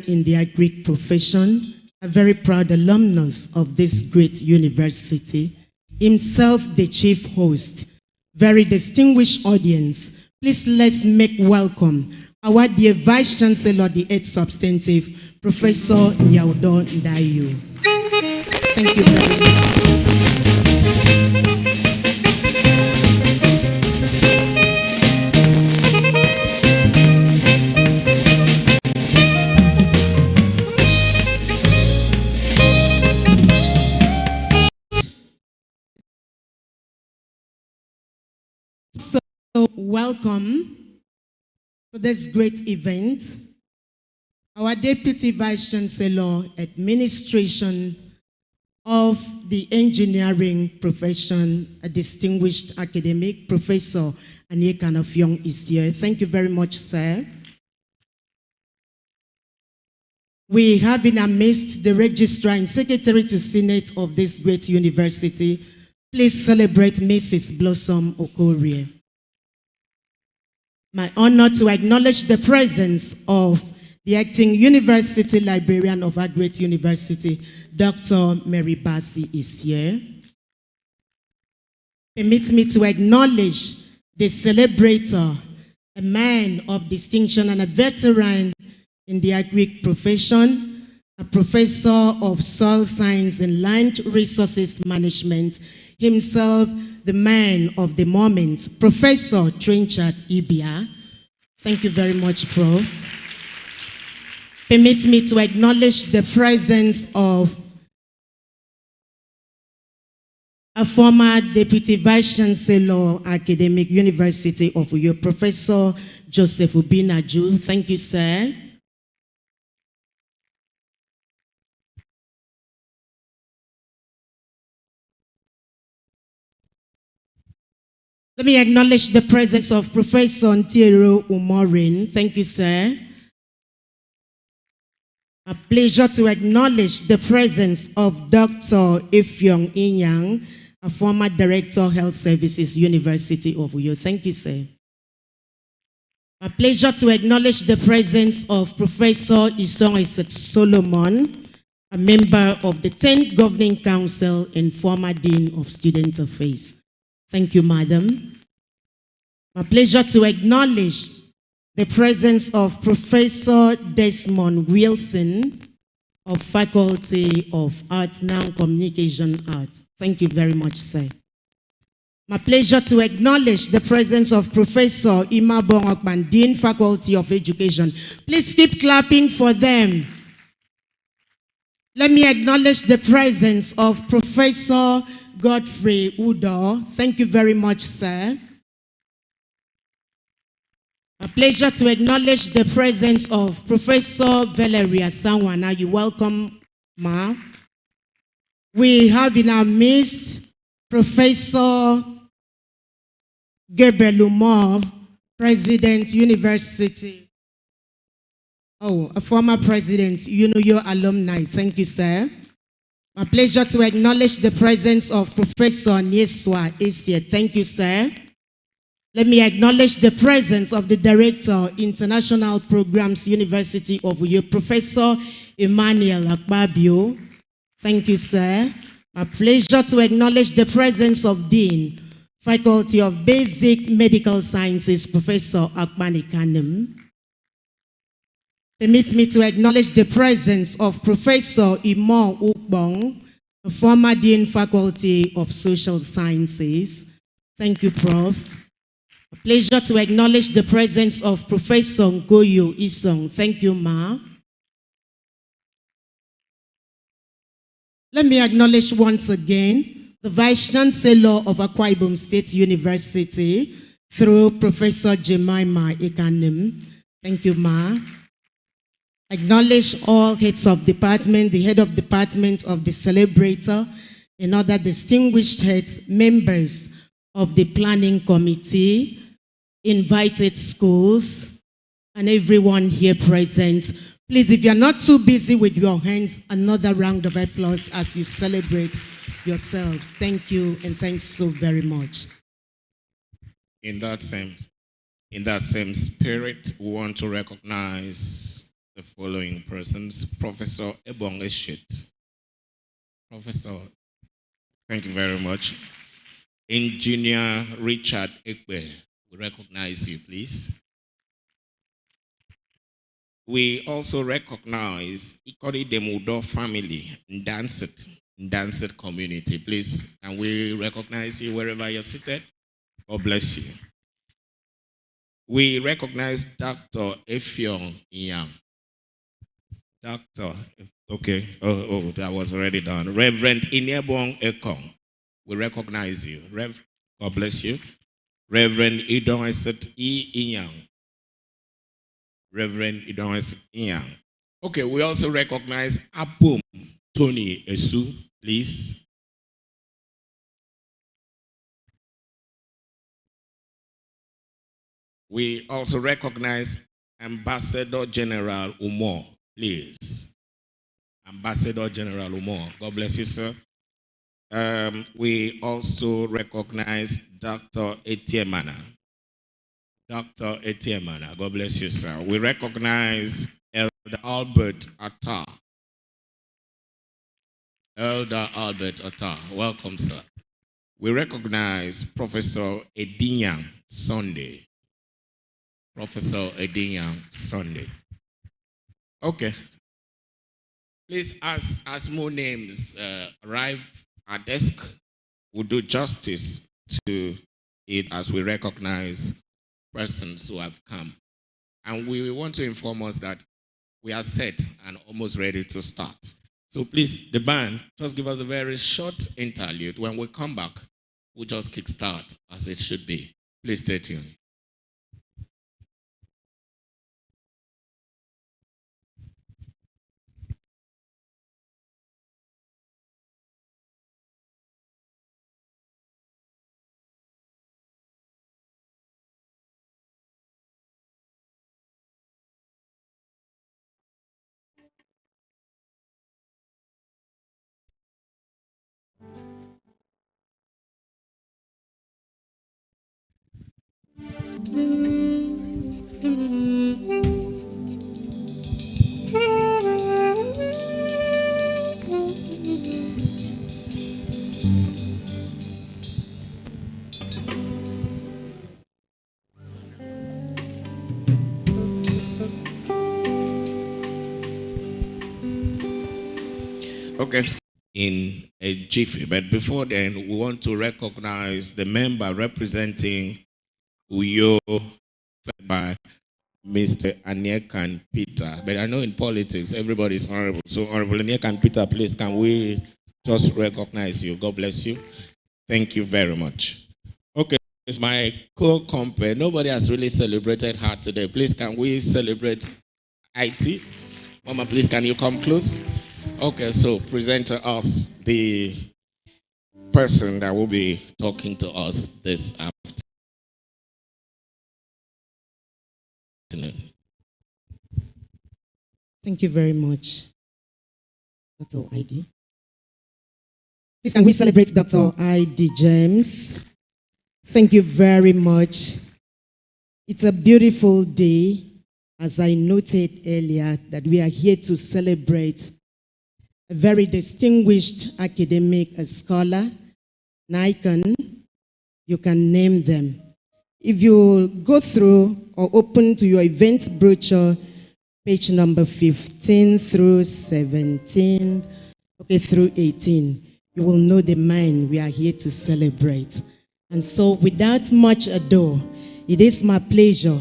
in the agric profession, a very proud alumnus of this great university, himself the chief host, very distinguished audience. Please let's make welcome our dear Vice Chancellor, the 8th Substantive, Professor Nyaudo Ndayo. Thank you very much. So welcome to this great event. Our Deputy Vice Chancellor, Administration of the Engineering Profession, a distinguished academic, Professor Anyeka Nofyong is here. Thank you very much, sir. We have in our midst the Registrar and Secretary to Senate of this great university. Please celebrate Mrs. Blossom Okorie. My honor to acknowledge the presence of the acting University Librarian of our great university, Dr. Mary Bassi is here. Permit me to acknowledge the celebrator, a man of distinction and a veteran in the agric profession, a professor of soil science and land resources management, himself the man of the moment, Professor Trenchard Ibia'S. Thank you very much, Prof. Permit me to acknowledge the presence of a former Deputy Vice Chancellor, Academic University of Uyo, Professor Joseph Ubinaju. Thank you, sir. Let me acknowledge the presence of Professor Ntiero Umorin. Thank you, sir. A pleasure to acknowledge the presence of Dr. Ifyong Inyang, a former Director, Health Services, University of Uyo. Thank you, sir. A pleasure to acknowledge the presence of Professor Isong Isaac Solomon, a member of the 10th Governing Council and former Dean of Student Affairs. Thank you, madam. My pleasure to acknowledge the presence of Professor Desmond Wilson of Faculty of Arts, Now Communication Arts. Thank you very much, sir. My pleasure to acknowledge the presence of Professor Imabong Okman, Dean, Faculty of Education. Please keep clapping for them. Let me acknowledge the presence of Professor Godfrey Udo. Thank you very much, sir. A pleasure to acknowledge the presence of Professor Valeria Sanwana. You welcome, ma. We have in our midst Professor Gabriel Umar, President, University. Oh, a former president, Uyo alumni. Thank you, sir. My pleasure to acknowledge the presence of Professor Nyeswa is here. Thank you, sir. Let me acknowledge the presence of the Director, International Programs, University of Uyo, Professor Emmanuel Akpabio. Thank you, sir. My pleasure to acknowledge the presence of Dean, Faculty of Basic Medical Sciences, Professor Akmani Kanem. Permit me to acknowledge the presence of Professor Imo Ukbong, a former Dean, Faculty of Social Sciences. Thank you, Prof. A pleasure to acknowledge the presence of Professor Ngoyo Isong. Thank you, ma. Let me acknowledge once again the Vice Chancellor of Akwa Ibom State University through Professor Jemima Ekanem. Thank you, ma. Acknowledge all heads of department, the head of department of the celebrator, and other distinguished heads, members of the planning committee, invited schools, and everyone here present. Please, if you're not too busy with your hands, another round of applause as you celebrate yourselves. Thank you, and thanks so very much. In that same spirit, we want to recognize the following persons. Professor Ebong Eshit. Professor, thank you very much. Engineer Richard Ekbe, we recognize you, please. We also recognize Ikori Demudo family in Danset community. Please, and we recognize you wherever you're seated. God bless you. We recognize Dr. Effiong Yang. Doctor, okay. Oh, that was already done. Reverend Inebong Ekong, we recognize you. God bless you. Reverend Idong Eset E. Inyang. Reverend Idong Eset Inyang. Okay, we also recognize Apum Tony Esu, please. We also recognize Ambassador General Umo, please. Ambassador General Umo, God bless you, sir. We also recognize Dr. Etiemana. Dr. Etiemana, God bless you, sir. We recognize Elder Albert Attar. Elder Albert Attar, welcome, sir. We recognize Professor Edinyang Sunday. Professor Edinyang Sunday. Okay. Please, as more names arrive at desk, we'll do justice to it as we recognize persons who have come. And we want to inform us that we are set and almost ready to start. So please, the band, just give us a very short interlude. When we come back, we'll just kickstart as it should be. Please stay tuned. Okay, in a jiffy, but before then, we want to recognize the member representing Uyo by Mr. Aniekan Peter. But I know in politics, everybody is honorable. So, Honorable Aniekan Peter, please, can we just recognize you? God bless you. Thank you very much. Okay, it's my co-compare. Nobody has really celebrated her today. Please, can we celebrate IT? Mama, please, can you come close? Okay, so present to us the person that will be talking to us this afternoon. Thank you very much, Dr. ID. Please, can we celebrate Dr. ID James? Thank you very much. It's a beautiful day, as I noted earlier, that we are here to celebrate a very distinguished academic, a scholar, an icon. You can name them. If you go through or open to your event brochure, page number 15 through 17, okay, through 18, you will know the man we are here to celebrate. And so without much ado, it is my pleasure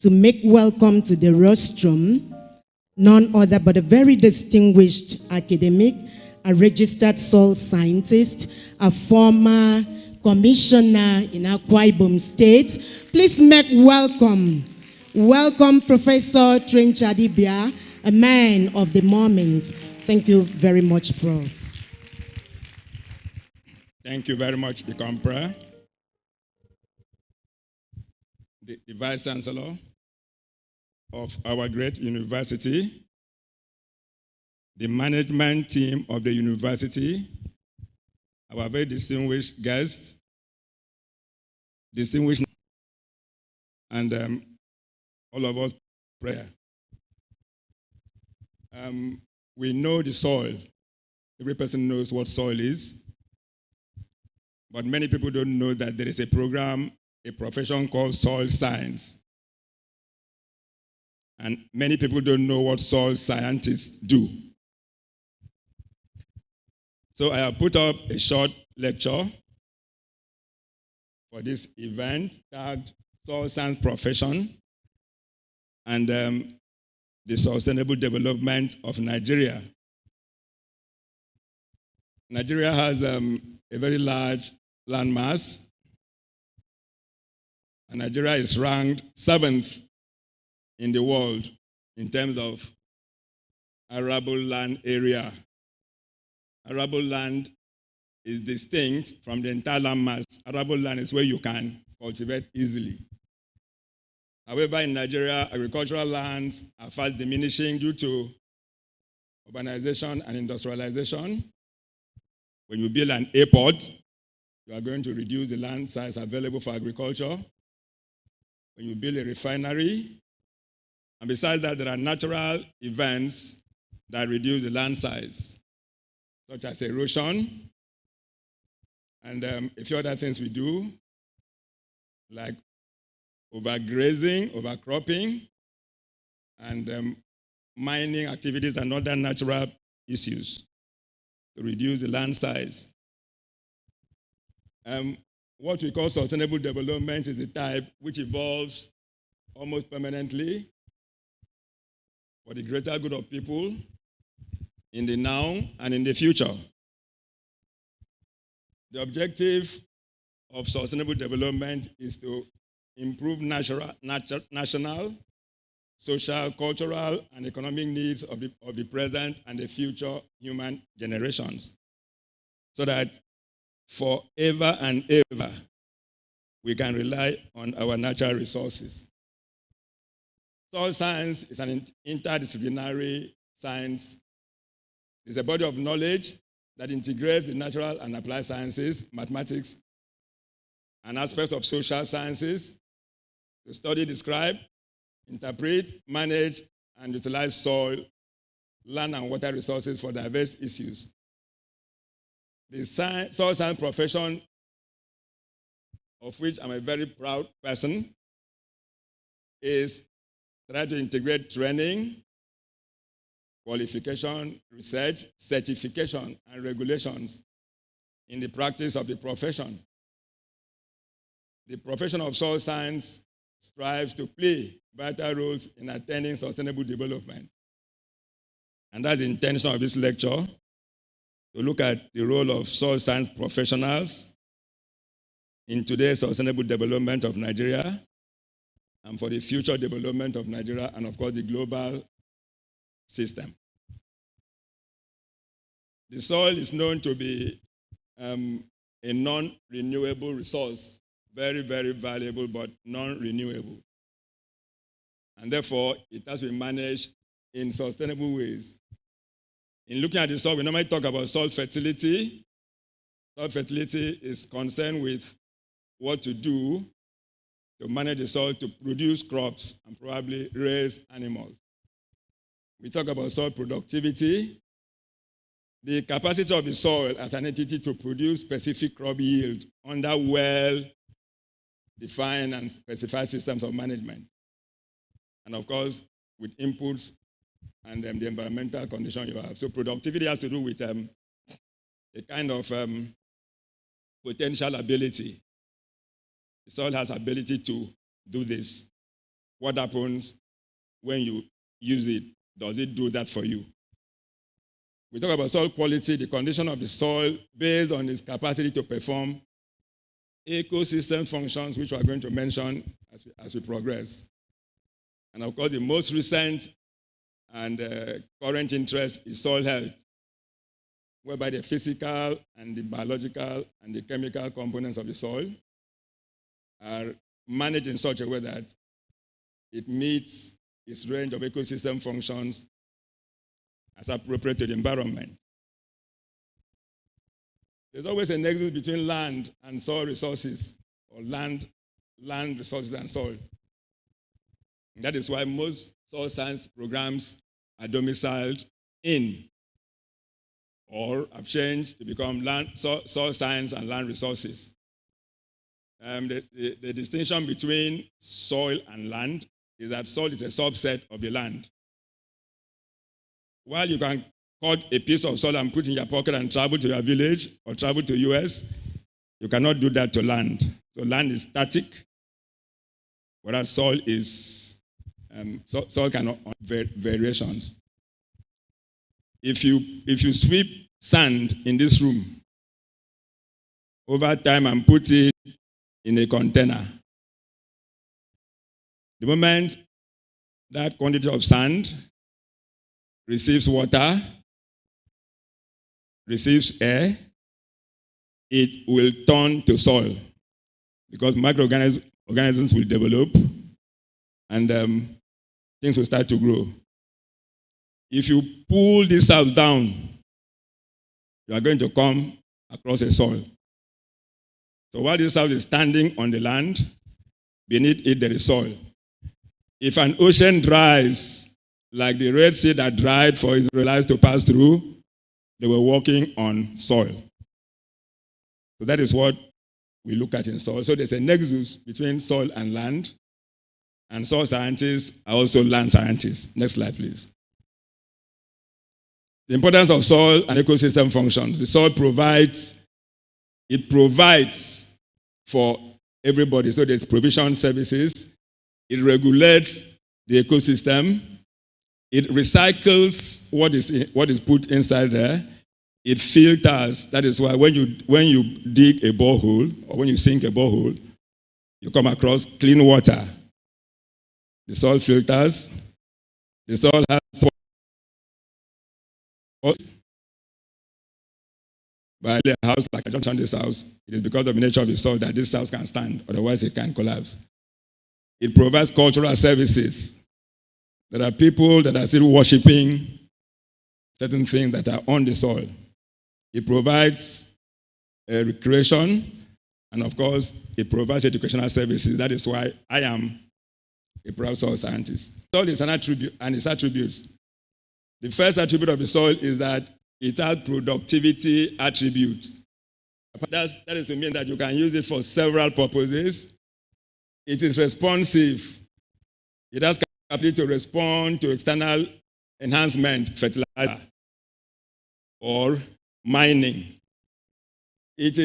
to make welcome to the rostrum none other but a very distinguished academic, a registered soil scientist, a former commissioner in Akwa Ibom State. Please make welcome Professor Trenchard Ibia'S, a man of the moment. Thank you very much, Prof. Thank you very much, the Compra, the Vice Chancellor of our great university, the management team of the university, our very distinguished guests, and all of us prayer. we know the soil. Every person knows what soil is. But many people don't know that there is a program, a profession called soil science. And many people don't know what soil scientists do. So I have put up a short lecture for this event tagged Soil Science Profession and the Sustainable Development of Nigeria. Nigeria has a very large landmass, and Nigeria is ranked 7th in the world in terms of arable land area. Arable land is distinct from the entire landmass. Arable land is where you can cultivate easily. However, in Nigeria, agricultural lands are fast diminishing due to urbanization and industrialization. When you build an airport, you are going to reduce the land size available for agriculture. When you build a refinery, and besides that, there are natural events that reduce the land size, such as erosion, and a few other things we do, like overgrazing, overcropping, and mining activities and other natural issues to reduce the land size. What we call sustainable development is a type which evolves almost permanently for the greater good of people in the now and in the future. The objective of sustainable development is to improve national, social, cultural, and economic needs of the present and the future human generations, so that forever and ever we can rely on our natural resources. Soil science is an interdisciplinary science. It's a body of knowledge that integrates the natural and applied sciences, mathematics, and aspects of social sciences to study, describe, interpret, manage, and utilize soil, land, and water resources for diverse issues. The soil science profession, of which I'm a very proud person, is trying to integrate training, qualification, research, certification, and regulations in the practice of the profession. The profession of soil science strives to play vital roles in attaining sustainable development. And that's the intention of this lecture, to look at the role of soil science professionals in today's sustainable development of Nigeria and for the future development of Nigeria and, of course, the global system. The soil is known to be a non-renewable resource, very, very valuable, but non-renewable. And therefore, it has to be managed in sustainable ways. In looking at the soil, we normally talk about soil fertility. Soil fertility is concerned with what to do to manage the soil to produce crops and probably raise animals. We talk about soil productivity, the capacity of the soil as an entity to produce specific crop yield under well-defined and specified systems of management. And of course, with inputs and the environmental condition you have. So productivity has to do with a kind of potential ability. The soil has ability to do this. What happens when you use it? Does it do that for you? We talk about soil quality, the condition of the soil based on its capacity to perform ecosystem functions, which we are going to mention as we progress. And of course, the most recent and current interest is soil health, whereby the physical and the biological and the chemical components of the soil are managed in such a way that it meets its range of ecosystem functions as appropriate to the environment. There's always a nexus between land and soil resources, or land resources and soil. And that is why most soil science programs are domiciled in or have changed to become soil science and land resources. The distinction between soil and land is that soil is a subset of the land. While you can cut a piece of soil and put in your pocket and travel to your village or travel to US, you cannot do that to land. So land is static, whereas soil is soil cannot variations. If you sweep sand in this room over time and put it in a container, the moment that quantity of sand receives water, receives air, it will turn to soil because microorganisms will develop and things will start to grow. If you pull this house down, you are going to come across a soil. So while this house is standing on the land, beneath it there is soil. If an ocean dries, like the Red Sea that dried for Israelites to pass through, they were walking on soil. So that is what we look at in soil. So there's a nexus between soil and land, and soil scientists are also land scientists. Next slide, please. The importance of soil and ecosystem functions. The soil provides for everybody. So there's provision services. It regulates the ecosystem. It recycles what is put inside there. It filters. That is why when you dig a borehole or when you sink a borehole, you come across clean water. The soil filters. The soil has by a house like I just found this house, it is because of the nature of the soil that this house can stand, otherwise it can collapse. It provides cultural services. There are people that are still worshiping certain things that are on the soil. It provides recreation, and of course, it provides educational services. That is why I am a proud soil scientist. Soil is an attribute, and its attributes. The first attribute of the soil is that it has productivity attribute. That is to mean that you can use it for several purposes. It is responsive. It has capacity to respond to external enhancement, fertilizer, or mining. It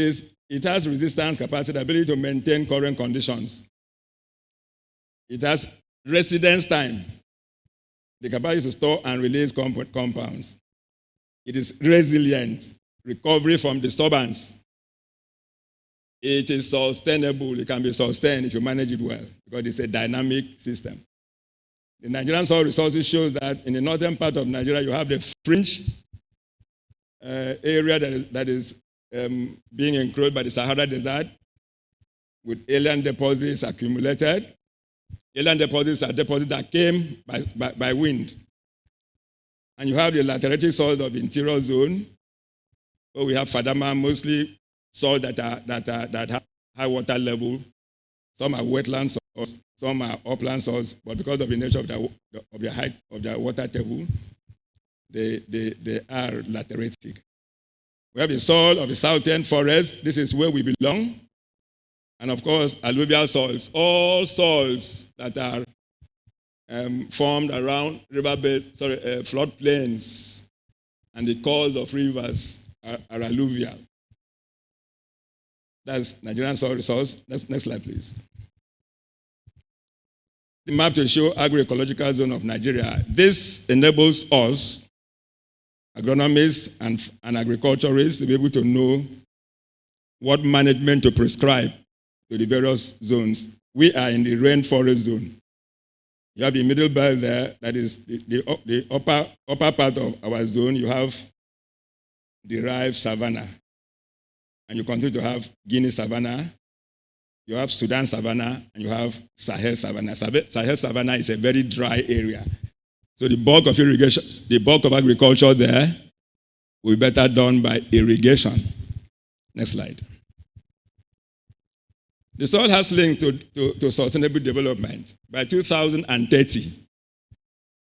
has resistance capacity, ability to maintain current conditions. It has residence time, the capacity to store and release compounds. It is resilient, recovery from disturbance. It is sustainable. It can be sustained if you manage it well because it's a dynamic system. The Nigerian soil resources shows that in the northern part of Nigeria, you have the fringe area that is being encroached by the Sahara Desert with alien deposits accumulated. Alien deposits are deposits that came by wind. And you have the lateritic soils of the interior zone, where we have Fadama, mostly soil that have high water level. Some are wetland soils, some are upland soils, but because of the nature of the height of the water table, they are lateritic. We have the soil of the southern forest. This is where we belong. And of course, alluvial soils, all soils that are formed around floodplains, and the cause of rivers are alluvial. That's Nigerian soil resource. Next slide, please. The map to show agroecological zone of Nigeria. This enables us, agronomists and agriculturists, to be able to know what management to prescribe to the various zones. We are in the rainforest zone. You have the middle belt there, that is the upper part of our zone. You have derived savanna. And you continue to have Guinea savanna, you have Sudan savanna, and you have Sahel savanna. Sahel savanna is a very dry area. So the bulk of irrigation, the bulk of agriculture there will be better done by irrigation. Next slide. The soil has linked to sustainable development. By 2030,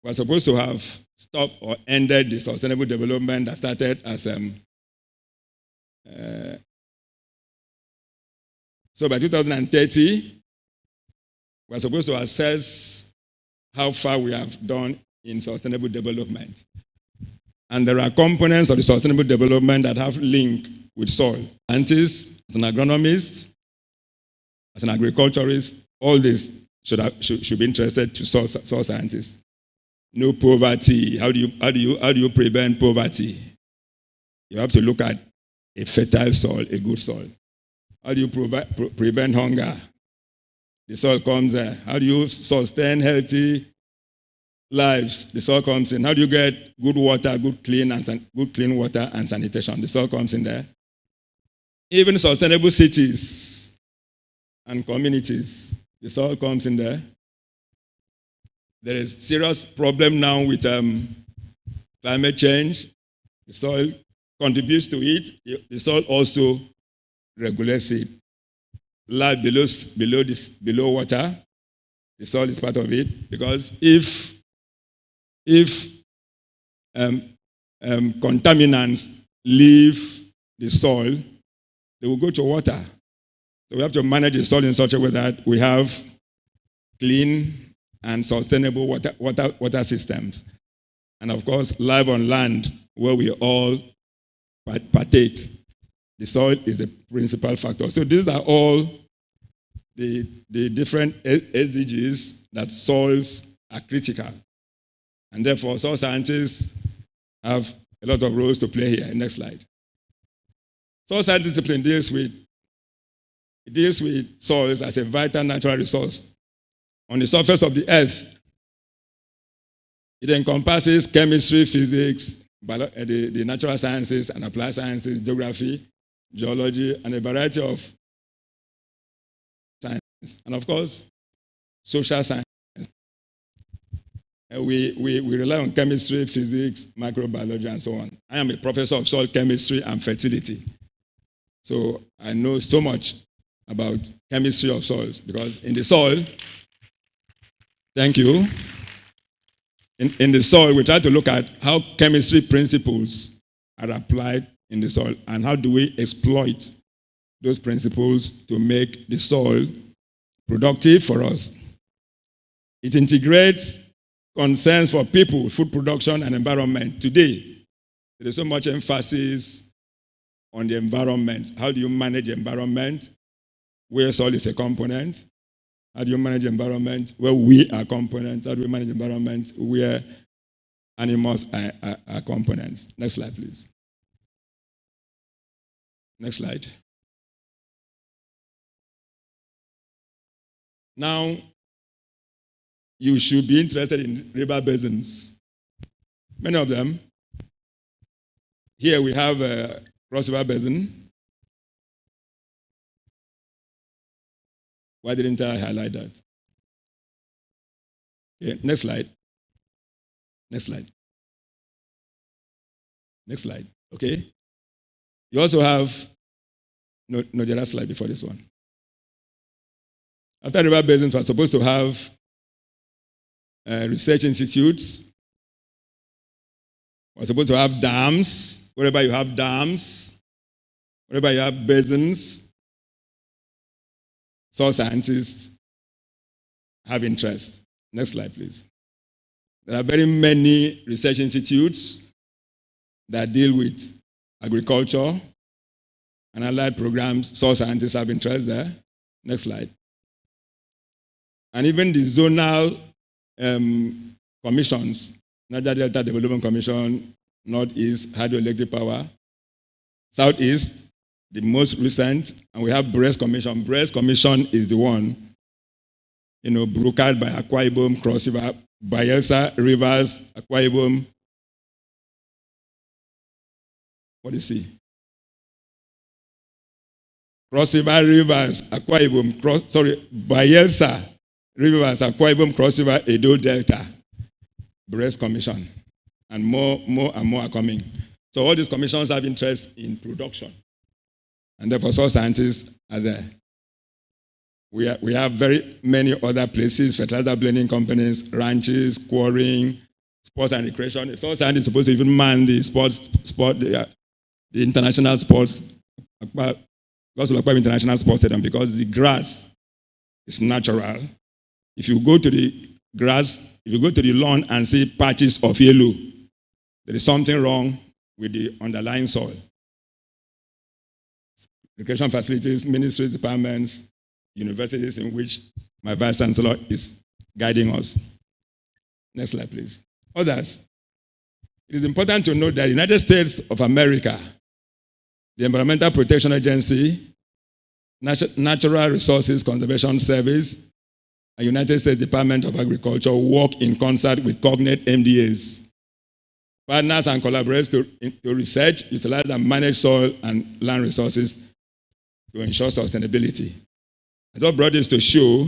we're supposed to have stopped or ended the sustainable development that started as so by 2030, we're supposed to assess how far we have done in sustainable development. And there are components of the sustainable development that have link with soil. Scientists, as an agronomist, as an agriculturist, all this should be interested to soil scientists. No poverty. How do you prevent poverty? You have to look at a fertile soil, a good soil. How do you prevent hunger? The soil comes there. How do you sustain healthy lives? The soil comes in. How do you get good water, good clean water and sanitation? The soil comes in there. Even sustainable cities and communities, the soil comes in there. There is serious problem now with climate change. The soil contributes to it. The soil also regulates it. Life below water, the soil is part of it. Because if contaminants leave the soil, they will go to water. So we have to manage the soil in such a way that we have clean and sustainable water systems. And of course, life on land where we all partake. The soil is the principal factor. So these are all the different SDGs that soils are critical. And therefore, soil scientists have a lot of roles to play here. Next slide. Soil science discipline deals with soils as a vital natural resource on the surface of the earth. It encompasses chemistry, physics, the natural sciences and applied sciences, geography, geology, and a variety of sciences. And of course, social science. We rely on chemistry, physics, microbiology, and so on. I am a professor of soil chemistry and fertility. So I know so much about chemistry of soils because in the soil, thank you. In the soil, we try to look at how chemistry principles are applied in the soil and how do we exploit those principles to make the soil productive for us. It integrates concerns for people, food production, and environment. Today, there is so much emphasis on the environment. How do you manage the environment where soil is a component? How do you manage the environment where we are components? How do we manage the environment where animals are components? Next slide, please. Next slide. Now, you should be interested in river basins. Many of them. Here we have a Cross River Basin. Why didn't I highlight that? Okay, next slide. Next slide. Next slide. Okay. You also have the other slide before this one. After river basins, we're supposed to have research institutes. We're supposed to have dams. Wherever you have dams, wherever you have basins, soil scientists have interest. Next slide, please. There are very many research institutes that deal with agriculture and allied programs. Soil scientists have interest there. Next slide. And even the zonal commissions, Niger Delta Development Commission, Northeast Hydroelectric Power, Southeast, the most recent, and we have Breast Commission. Breast Commission is the one, brokered by Akwa, Ibom, Cross River, Bayelsa, Rivers, Akwa, Ibom. What do you see? Cross River, Rivers, Akwa, Ibom, Bayelsa, Rivers, Akwa, Ibom, Cross River, Edo Delta. Breast Commission. And more are coming. So all these commissions have interest in production. And therefore, soil scientists are there. We have very many other places, fertilizer blending companies, ranches, quarrying, sports and recreation. The soil scientist is supposed to even man the the international sports, international sports stadium, because the grass is natural. If you go to the grass, if you go to the lawn and see patches of yellow, there is something wrong with the underlying soil. Recreation facilities, ministries, departments, universities in which my vice chancellor is guiding us. Next slide, please. Others. It is important to note that the United States of America, the Environmental Protection Agency, Natural Resources Conservation Service, and United States Department of Agriculture work in concert with cognate MDAs, partners and collaborators to research, utilize, and manage soil and land resources to ensure sustainability. I just brought this to show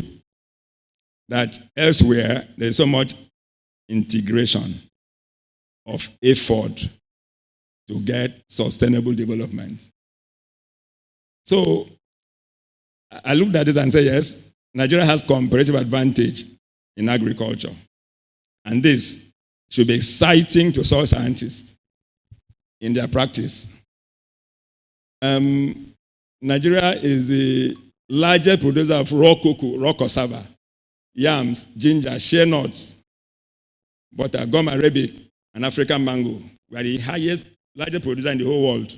that elsewhere there is so much integration of effort to get sustainable development. So I looked at this and said, yes, Nigeria has comparative advantage in agriculture. And this should be exciting to soil scientists in their practice. Nigeria is the largest producer of raw cocoa, raw cassava, yams, ginger, shea nuts, butter, gum arabic, and African mango. We are the largest producer in the whole world.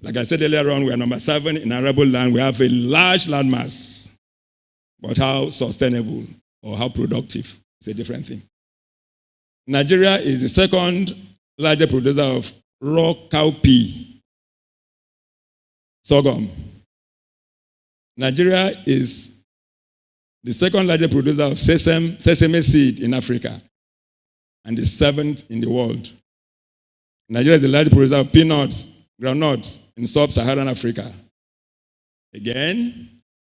Like I said earlier on, we are number 7 in arable land. We have a large land mass. But how sustainable or how productive is a different thing. Nigeria is the second largest producer of raw cowpea, sorghum. Nigeria is the second largest producer of sesame seed in Africa and the 7th in the world. Nigeria is the largest producer of peanuts, groundnuts in sub-Saharan Africa. Again,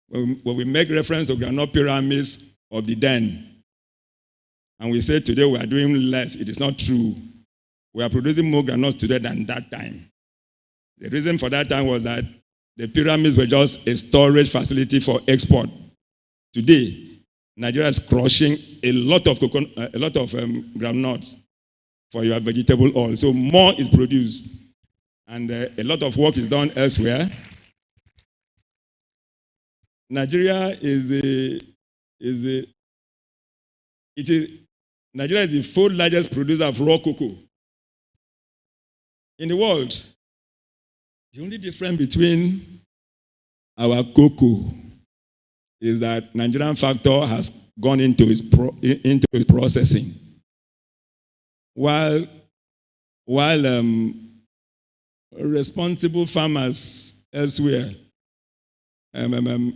when we make reference to groundnut pyramids of the den, and we say today we are doing less, it is not true. We are producing more groundnuts today than that time. The reason for that time was that the pyramids were just a storage facility for export. Today, Nigeria is crushing a lot of groundnuts for your vegetable oil. So more is produced, and a lot of work is done elsewhere. Nigeria is the 4th largest producer of raw cocoa in the world. The only difference between our cocoa is that Nigerian factor has gone into its processing, while responsible farmers elsewhere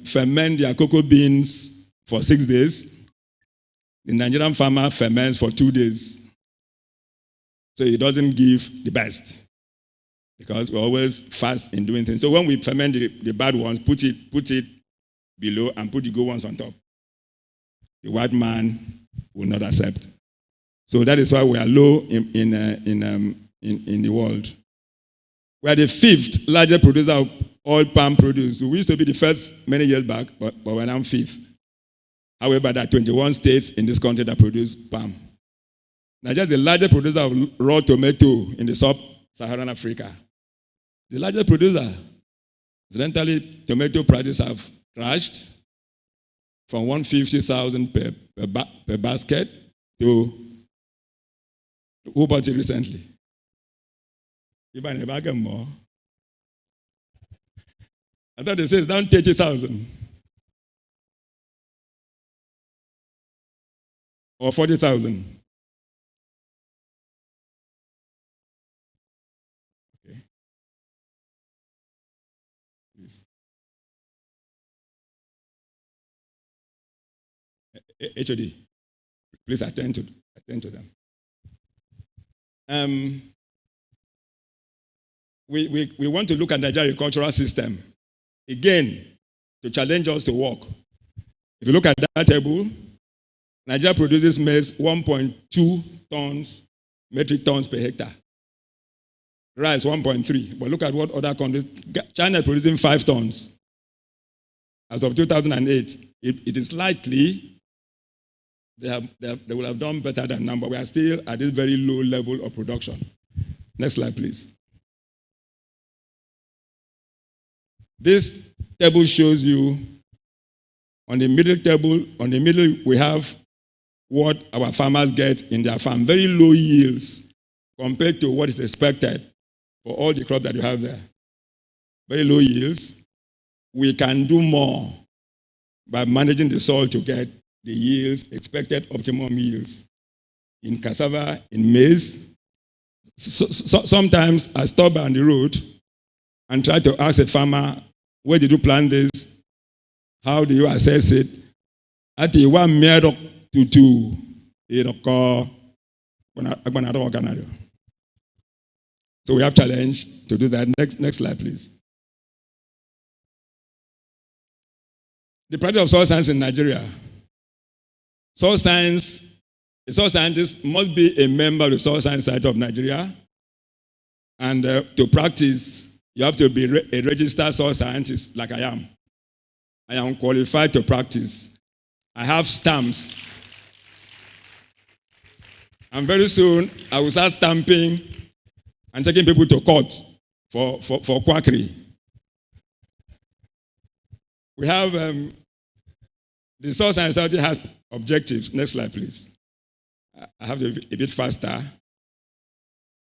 ferment their cocoa beans for 6 days. The Nigerian farmer ferments for 2 days. So it doesn't give the best, because we're always fast in doing things. So when we ferment the bad ones, put it below and put the good ones on top. The white man will not accept. So that is why we are low in the world. We are the 5th largest producer of oil palm produce. We used to be the first many years back, but we're now 5th. However, there are 21 states in this country that produce palm. Nigeria is the largest producer of raw tomato in the sub-Saharan Africa. The largest producer. Incidentally, tomato prices have crashed from 150,000 per basket to, who bought it recently? Even a bag more. I thought they said it's down 30,000 or 40,000. Okay. Please. HOD, please attend to them. We want to look at the Nigerian agricultural system again to challenge us to work. If you look at that table, Nigeria produces maize 1.2 metric tons per hectare. Rice 1.3. But look at what other countries. China is producing 5 tons. As of 2008, it is likely they will have done better than now, but we are still at this very low level of production. Next slide, please. This table shows you, on the middle we have what our farmers get in their farm. Very low yields compared to what is expected for all the crops that you have there. Very low yields. We can do more by managing the soil to get the yields, expected optimum yields in cassava, in maize. Sometimes I stop on the road and try to ask a farmer, where did you plant this? How do you assess it? At the 1 meter to 2, so we have challenge to do that. Next slide, please. The practice of soil science in Nigeria. A soil scientist must be a member of the Soil Science Society of Nigeria. And to practice, you have to be a registered soil scientist like I am. I am qualified to practice. I have stamps. And very soon, I will start stamping and taking people to court for quackery. We have, the Soil Science Society has objectives. Next slide, please. I have to be a bit faster.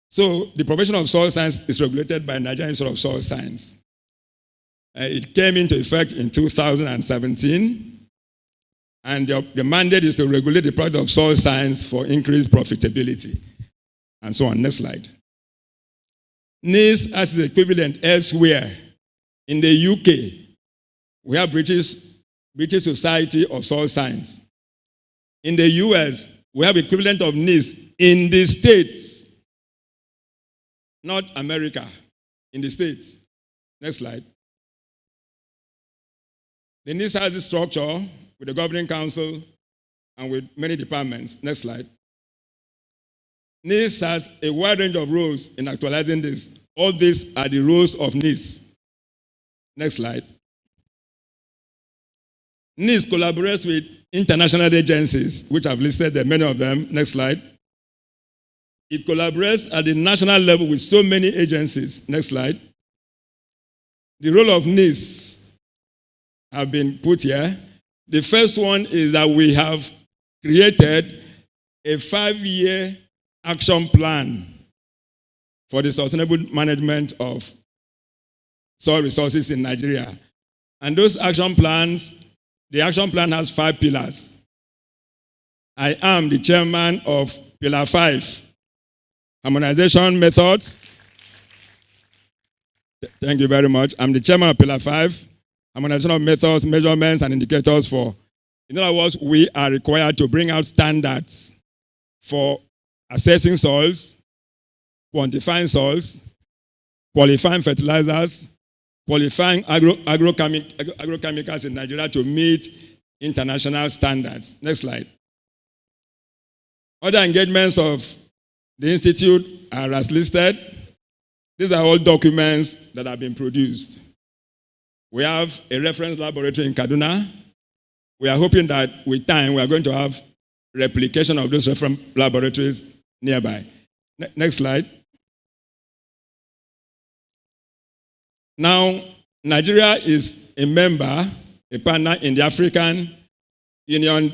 So the profession of soil science is regulated by Nigerian Institute of Soil Science. It came into effect in 2017, and the mandate is to regulate the practice of soil science for increased profitability, and so on. Next slide. NIS as the equivalent elsewhere. In the UK, we have British Society of Soil Science. In the US, we have equivalent of NIS in the States, not America, in the States. Next slide. The NIS has this structure with the governing council and with many departments. Next slide. NIS has a wide range of roles in actualizing this. All these are the roles of NIS. Next slide. NIS collaborates with international agencies, which I've listed there, many of them. Next slide. It collaborates at the national level with so many agencies. Next slide. The role of NIS have been put here. The first one is that we have created a 5-year action plan for the sustainable management of soil resources in Nigeria. And those action plans, the action plan has 5 pillars. I am the chairman of Pillar 5, harmonization methods. Thank you very much. I'm the chairman of Pillar 5, harmonization of methods, measurements, and indicators for. In other words, we are required to bring out standards for assessing soils, quantifying soils, qualifying fertilizers, qualifying agrochemicals in Nigeria to meet international standards. Next slide. Other engagements of the Institute are as listed. These are all documents that have been produced. We have a reference laboratory in Kaduna. We are hoping that with time we are going to have replication of those reference laboratories nearby. Next slide. Now, Nigeria is a member, a partner in the African Union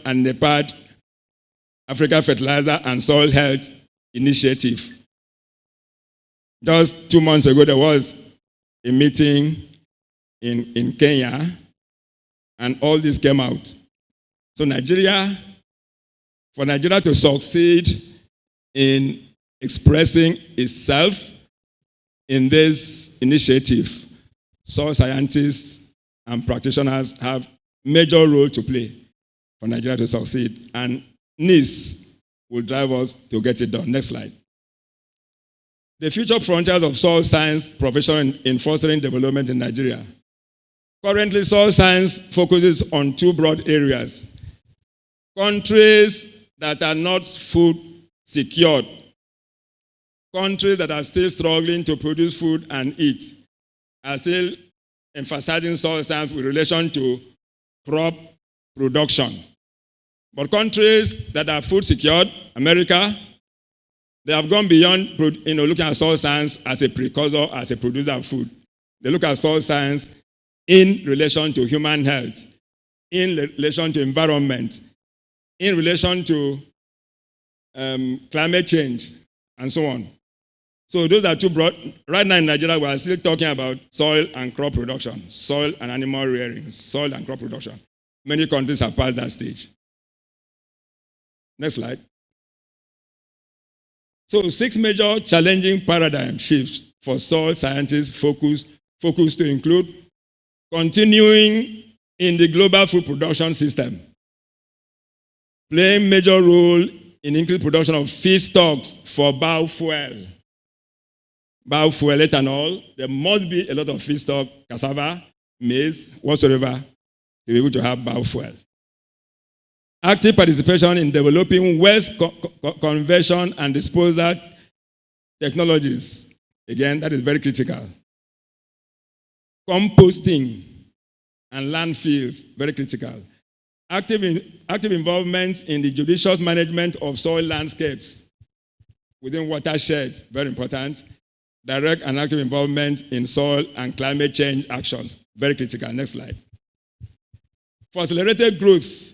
and NEPAD, Africa Fertilizer and Soil Health Initiative. Just 2 months ago, there was a meeting in Kenya, and all this came out. So for Nigeria to succeed in expressing itself in this initiative, soil scientists and practitioners have major role to play for Nigeria to succeed. And NIS will drive us to get it done. Next slide. The future frontiers of soil science profession in fostering development in Nigeria. Currently, soil science focuses on 2 broad areas. Countries that are not food secured, countries that are still struggling to produce food and eat, are still emphasizing soil science with relation to crop production. But countries that are food secured, America, they have gone beyond looking at soil science as a precursor, as a producer of food. They look at soil science in relation to human health, in relation to environment, in relation to climate change, and so on. So those are two broad. Right now in Nigeria, we are still talking about soil and crop production, soil and animal rearing, soil and crop production. Many countries have passed that stage. Next slide. So 6 major challenging paradigm shifts for soil scientists focus to include continuing in the global food production system, playing major role in increased production of feedstocks for biofuel, ethanol. There must be a lot of feedstock, cassava, maize, whatsoever, to be able to have biofuel. Active participation in developing waste conversion and disposal technologies. Again, that is very critical. Composting and landfills, very critical. Active involvement in the judicious management of soil landscapes within watersheds, very important. Direct and active involvement in soil and climate change actions, very critical. Next slide. For accelerated growth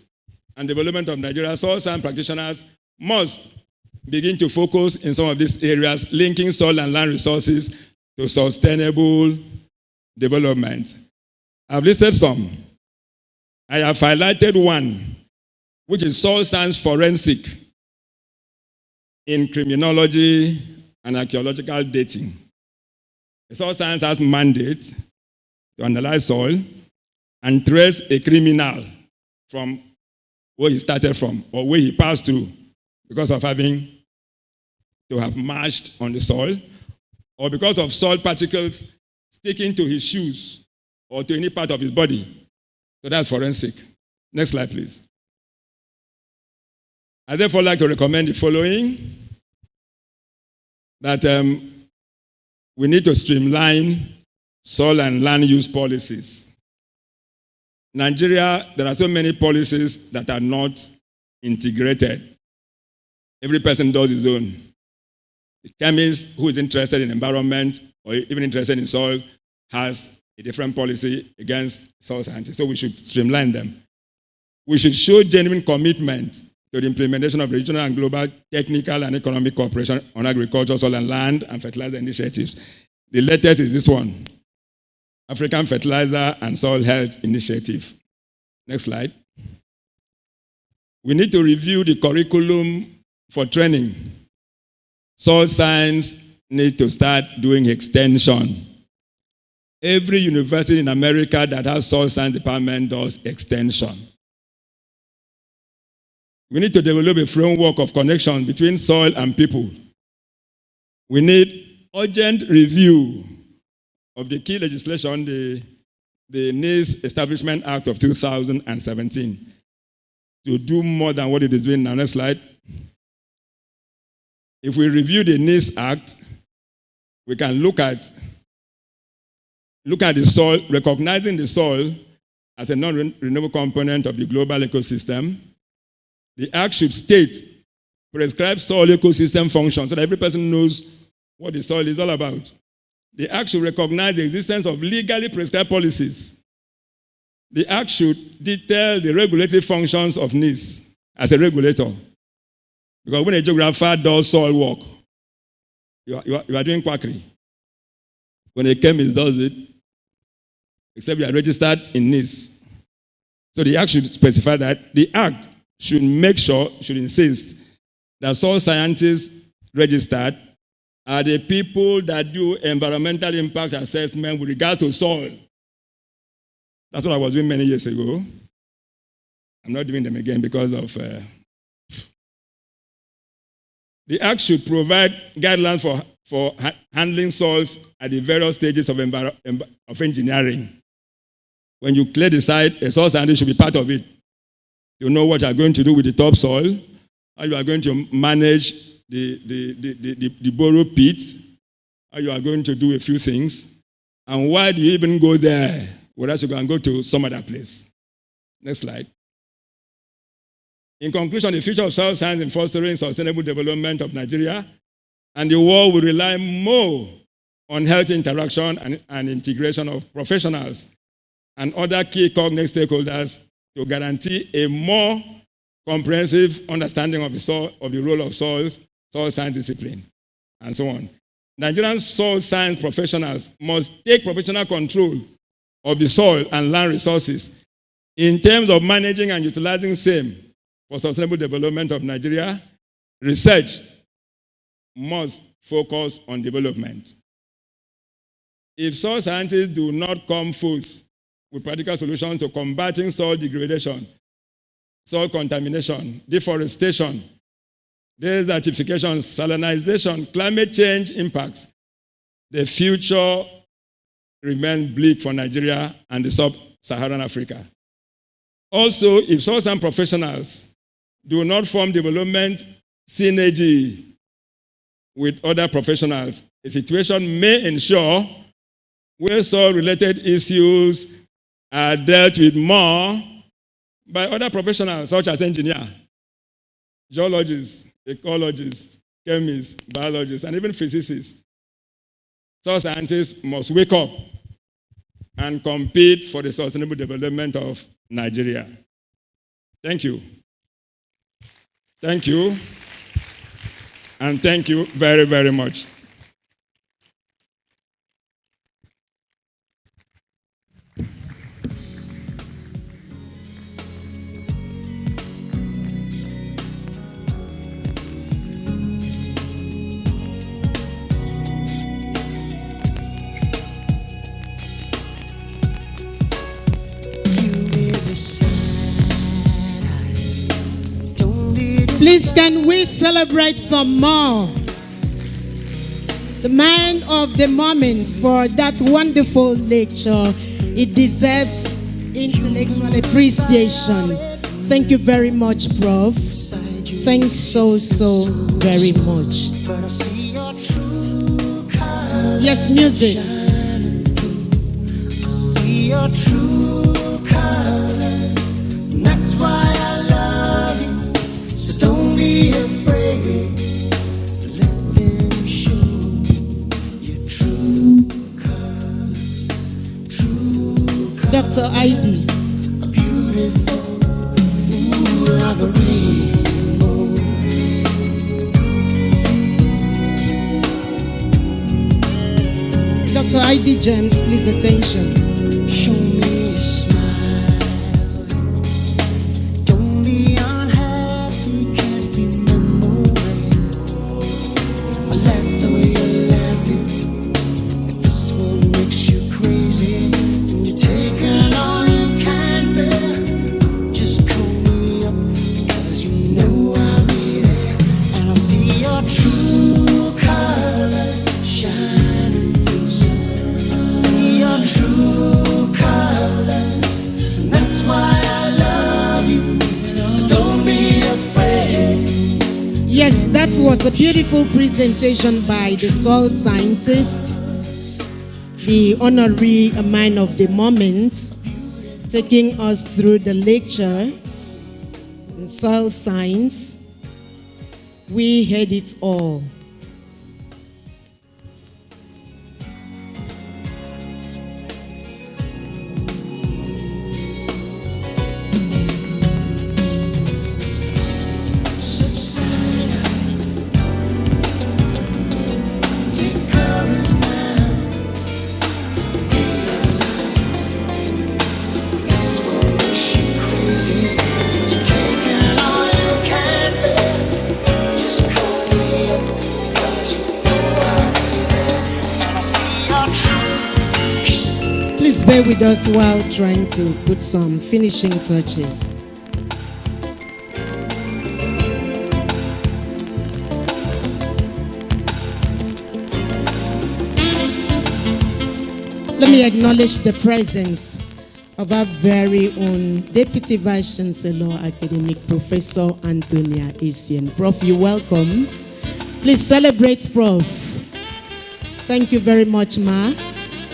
and development of Nigeria, soil science practitioners must begin to focus in some of these areas, linking soil and land resources to sustainable development. I've listed some. I have highlighted one, which is soil science forensic in criminology and archaeological dating. The soil science has mandate to analyze soil and trace a criminal from where he started from or where he passed through because of having to have marched on the soil or because of soil particles sticking to his shoes or to any part of his body. So that's forensic. Next slide, please. I therefore like to recommend the following, that we need to streamline soil and land use policies. Nigeria, there are so many policies that are not integrated. Every person does his own. The chemist who is interested in environment or even interested in soil has a different policy against soil scientists. So we should streamline them. We should show genuine commitment to the implementation of regional and global technical and economic cooperation on agriculture, soil and land, and fertilizer initiatives. The latest is this one, African Fertilizer and Soil Health Initiative. Next slide. We need to review the curriculum for training. Soil science need to start doing extension. Every university in America that has soil science department does extension. We need to develop a framework of connection between soil and people. We need urgent review of the key legislation, the NIS Establishment Act of 2017, to do more than what it is doing now. Next slide. If we review the NIS Act, we can look at the soil, recognizing the soil as a non-renewable component of the global ecosystem. The Act should state, prescribe soil ecosystem functions so that every person knows what the soil is all about. The Act should recognize the existence of legally prescribed policies. The Act should detail the regulatory functions of NIS as a regulator. Because when a geographer does soil work, you are doing quackery. When a chemist does it, except you are registered in NIS. So the Act should specify that. The Act should insist that soil scientists registered are the people that do environmental impact assessment with regard to soil. That's what I was doing many years ago. I'm not doing them again because of... The Act should provide guidelines for handling soils at the various stages of engineering. When you clear the site, a soil scientist should be part of it. You know what you are going to do with the topsoil, how you are going to manage the borrow pit, how you are going to do a few things, and why do you even go there, whereas you can go to some other place. Next slide. In conclusion, the future of soil science in fostering sustainable development of Nigeria and the world will rely more on healthy interaction and integration of professionals and other key cognate stakeholders to guarantee a more comprehensive understanding of the role of soil science discipline, and so on. Nigerian soil science professionals must take professional control of the soil and land resources in terms of managing and utilizing same for sustainable development of Nigeria. Research must focus on development. If soil scientists do not come forth with practical solutions to combating soil degradation, soil contamination, deforestation, desertification, salinization, climate change impacts, the future remains bleak for Nigeria and the sub-Saharan Africa. Also, if soil science professionals do not form development synergy with other professionals, a situation may ensure where soil-related issues are dealt with more by other professionals such as engineers, geologists, ecologists, chemists, biologists, and even physicists. Soil scientists must wake up and compete for the sustainable development of Nigeria. Thank you. Thank you. And thank you very, very much. Please, can we celebrate some more? The man of the moment for that wonderful lecture. It deserves intellectual appreciation. Thank you very much, Prof. Thanks so very much. Yes, music. See your true colors. That's why I love you. So don't be afraid to let them show your true colors. True colors. Dr. ID. A beautiful, like a rainbow. Dr. ID James, please attention. Show me a smile. Don't be unhappy, can't remember when. Unless you're laughing. If this one makes you crazy and you're taking all you can bear, just call me up because you know I'll be there. And I'll see your true colors shining through. Your true colors. That's why I love you. So don't be afraid. Yes, that was a beautiful presentation by the soil scientist, the honorary man of the moment, taking us through the lecture in soil science. We heard it all. Please bear with us while trying to put some finishing touches. Let me acknowledge the presence of our very own Deputy Vice Chancellor, Academic Professor Antonia Essien. Prof, you're welcome. Please celebrate, Prof. Thank you very much, Ma.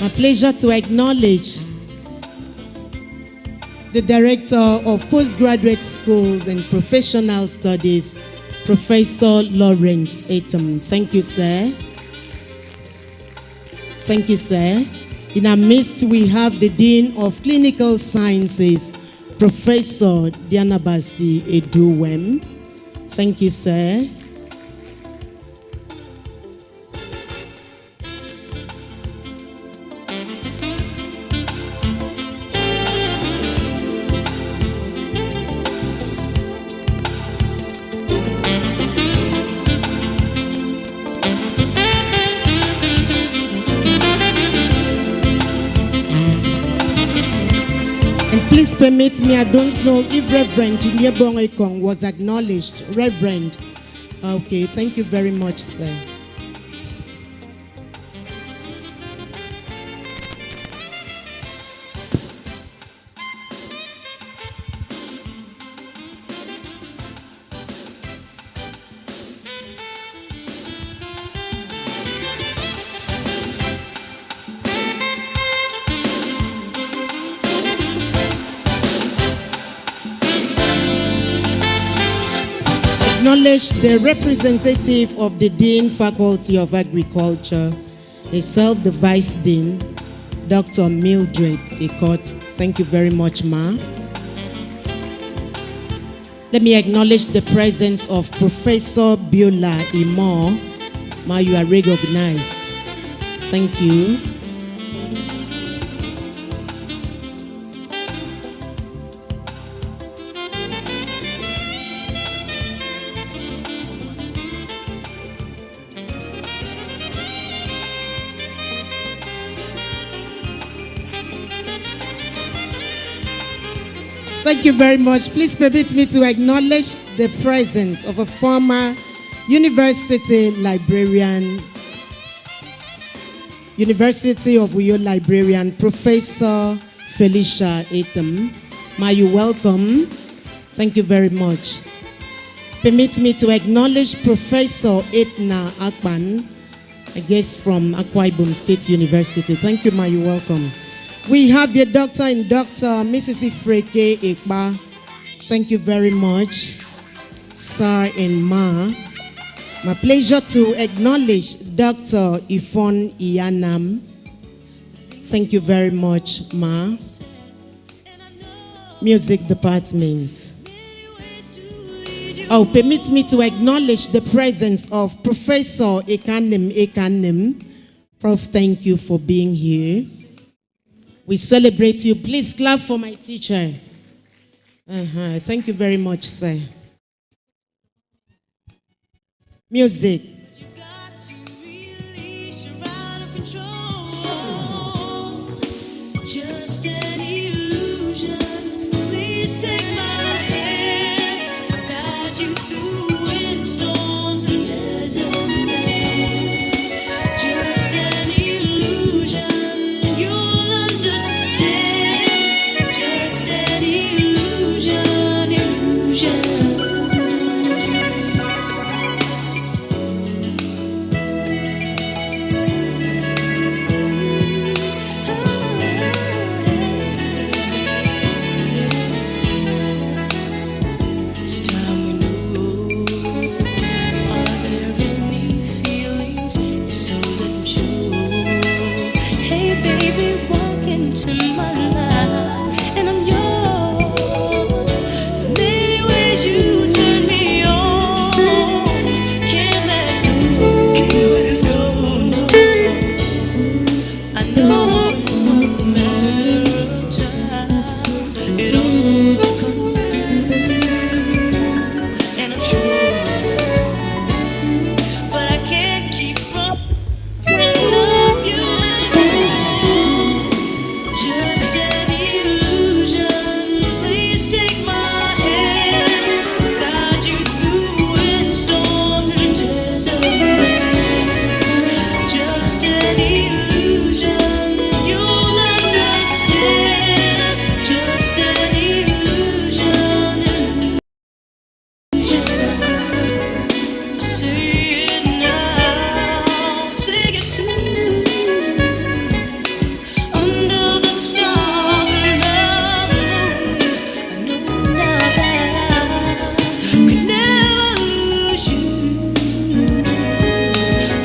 My pleasure to acknowledge the Director of Postgraduate Schools and Professional Studies, Professor Lawrence Etam. Thank you, sir. Thank you, sir. In our midst, we have the Dean of Clinical Sciences, Professor Dianabasi Eduwem. Thank you, sir. Please permit me, I don't know if Reverend Nyebong Ekong was acknowledged. Reverend. Okay, thank you very much, sir. Acknowledge the representative of the Dean Faculty of Agriculture, herself the Vice Dean, Dr. Mildred Ekot. Thank you very much, ma. Let me acknowledge the presence of Professor Biola Imo. Ma, you are recognized. Thank you. Thank you very much. Please permit me to acknowledge the presence of a former university librarian, University of Uyo librarian, Professor Felicia Etam. Ma, you welcome. Thank you very much. Permit me to acknowledge Professor Etna Akpan, a guest from Akwa Ibom State University. Thank you, ma, you welcome. We have your doctor and Dr. Mrs. Ifreke Ekba. Thank you very much, sir and ma. My pleasure to acknowledge Dr. Ifon Iyanam. Thank you very much, ma. Music department. Oh, permit me to acknowledge the presence of Professor Ekanem. Prof, thank you for being here. We celebrate you. Please clap for my teacher. Thank you very much, sir. Music. You got to release your out of control. Just an illusion. Please take my hand. I'll guide you through windstorms and desert rain. Just an illusion. You'll understand. Just an illusion, illusion. It's time we know. Are there any feelings? If so, let them show. Hey, baby, walk into my life, and I'm yours. In many ways, you turn me on. Can't let go. Can't let go. No. I know in one matter of time, it all will come through, and I'm sure, but I can't keep from love you. Just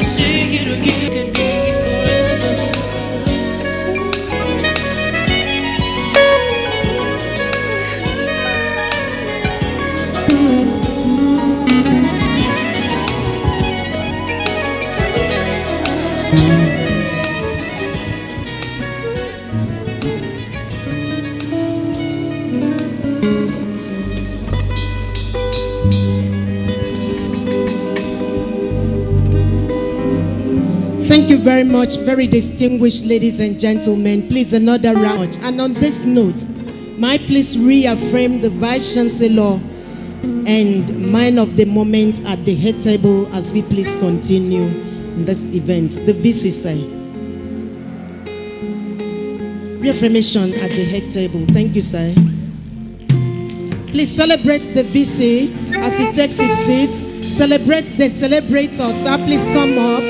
Say it again, could be forever. Thank you very much, very distinguished ladies and gentlemen. Please, another round. And on this note, might please reaffirm the Vice Chancellor and man of the moment at the head table as we please continue in this event. The VC, sir. Reaffirmation at the head table. Thank you, sir. Please celebrate the VC as he takes his seat. Celebrate the celebrators. Sir, please come up.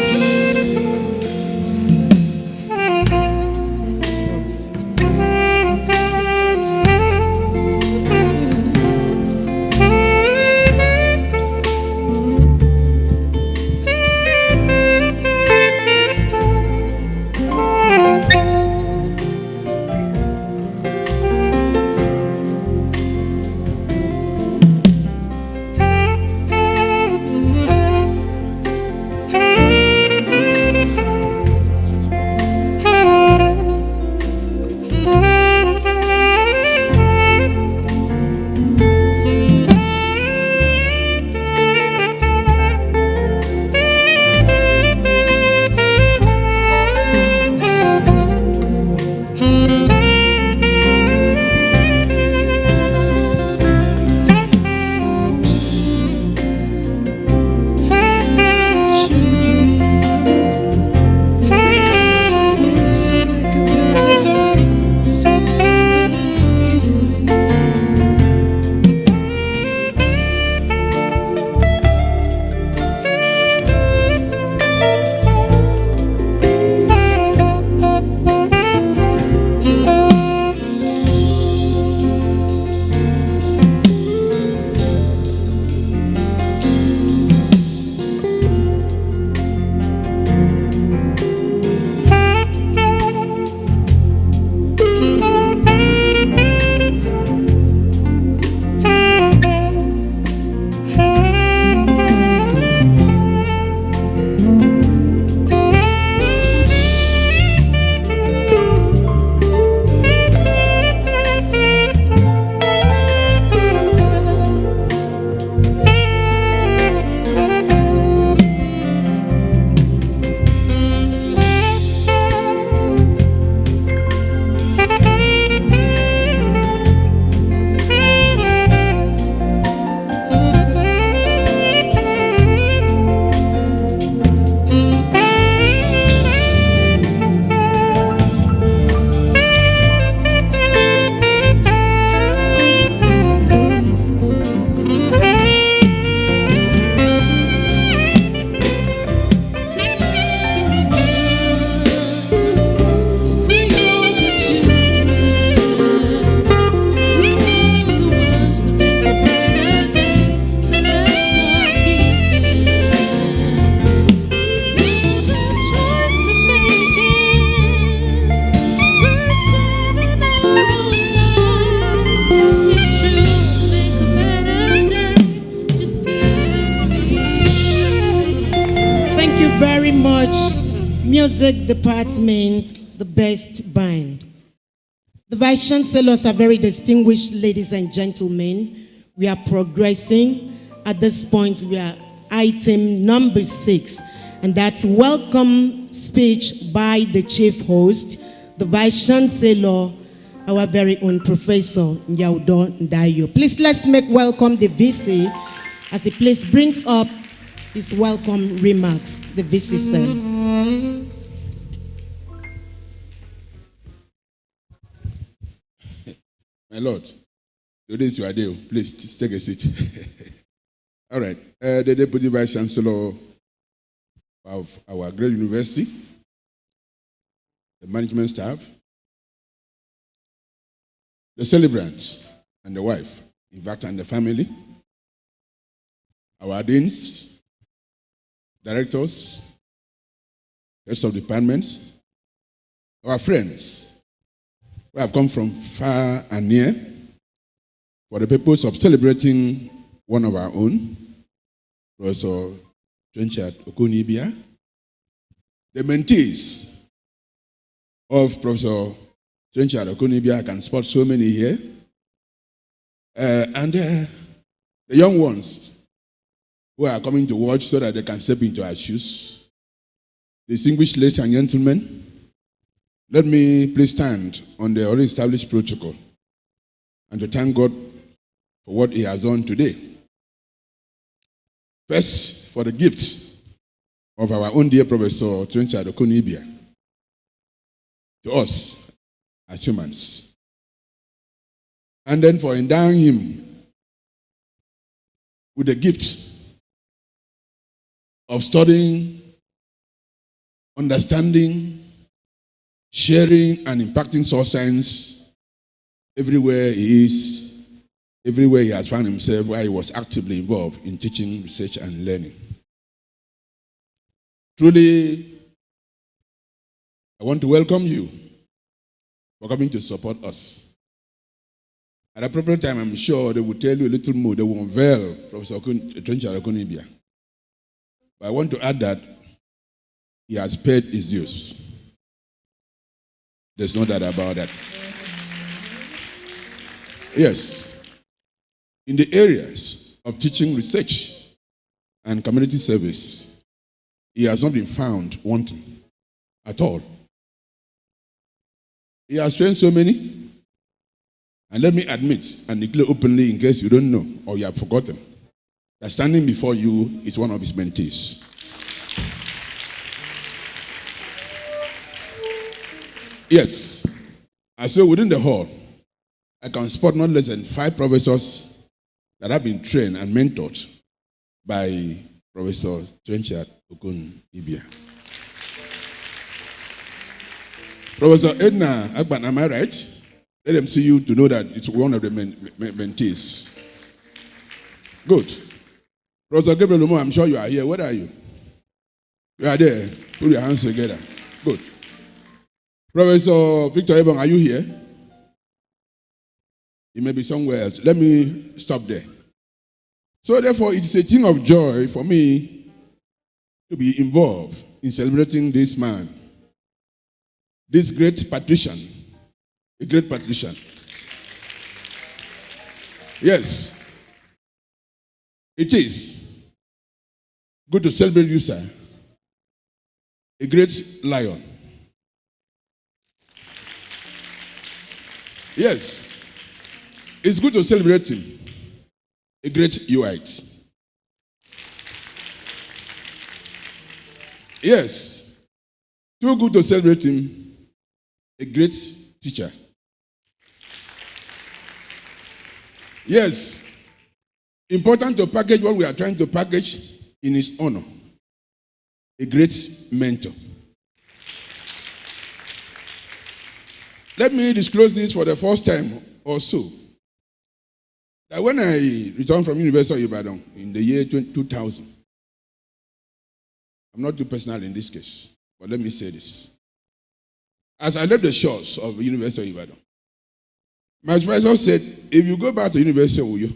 Music department, the best band. The Vice Chancellors are very distinguished ladies and gentlemen. We are progressing. At this point, we are item number 6, and that's welcome speech by the chief host, the Vice Chancellor, our very own Professor Nyaudo Ndayo. Please let's make welcome the VC as he please brings up his welcome remarks. The VC, sir. My Lord, today is your day. Please take a seat. All right. The Deputy Vice Chancellor of our great university, the management staff, the celebrants and the wife, in fact, and the family, our deans, directors, heads of departments, our friends who have come from far and near for the purpose of celebrating one of our own, Professor Trenchard Ibia, the mentees of Professor Trenchard Ibia. I can spot so many here, and the young ones who are coming to watch so that they can step into our shoes. Distinguished ladies and gentlemen, let me please stand on the already established protocol and to thank God for what He has done today. First, for the gift of our own dear Professor Trenchard Ibia to us as humans. And then for endowing him with the gift of studying, understanding, sharing, and impacting source science everywhere he is, everywhere he has found himself, where he was actively involved in teaching, research, and learning. Truly, I want to welcome you for coming to support us. At appropriate time, I'm sure they will tell you a little more. They will unveil Professor Trenchard Ibia. But I want to add that he has paid his dues. There's no doubt about that. Yes. In the areas of teaching, research, and community service, he has not been found wanting at all. He has trained so many. And let me admit and declare openly, in case you don't know or you have forgotten, that standing before you is one of his mentees. Yes. And so within the hall, I can spot not less than 5 professors that have been trained and mentored by Professor Trenchard Ibia. Professor Edna Akwa, am I right? Let them see you to know that it's one of the mentees. Good. Professor Gabriel Lumo, I'm sure you are here. Where are you? You are there. Put your hands together. Good. Professor Victor Ibom, are you here? He may be somewhere else. Let me stop there. So therefore, it's a thing of joy for me to be involved in celebrating this man, this great patrician, a great patrician. Yes, it is good to celebrate you, sir. A great lion. Yes, it's good to celebrate him. A great Uite. Yes, too good to celebrate him. A great teacher. Yes, important to package what we are trying to package in his honor. A great mentor. Let me disclose this for the first time or so. That when I returned from University of Ibadan in the year 2000, I'm not too personal in this case, but let me say this. As I left the shores of University of Ibadan, my supervisor said, if you go back to University of Uyo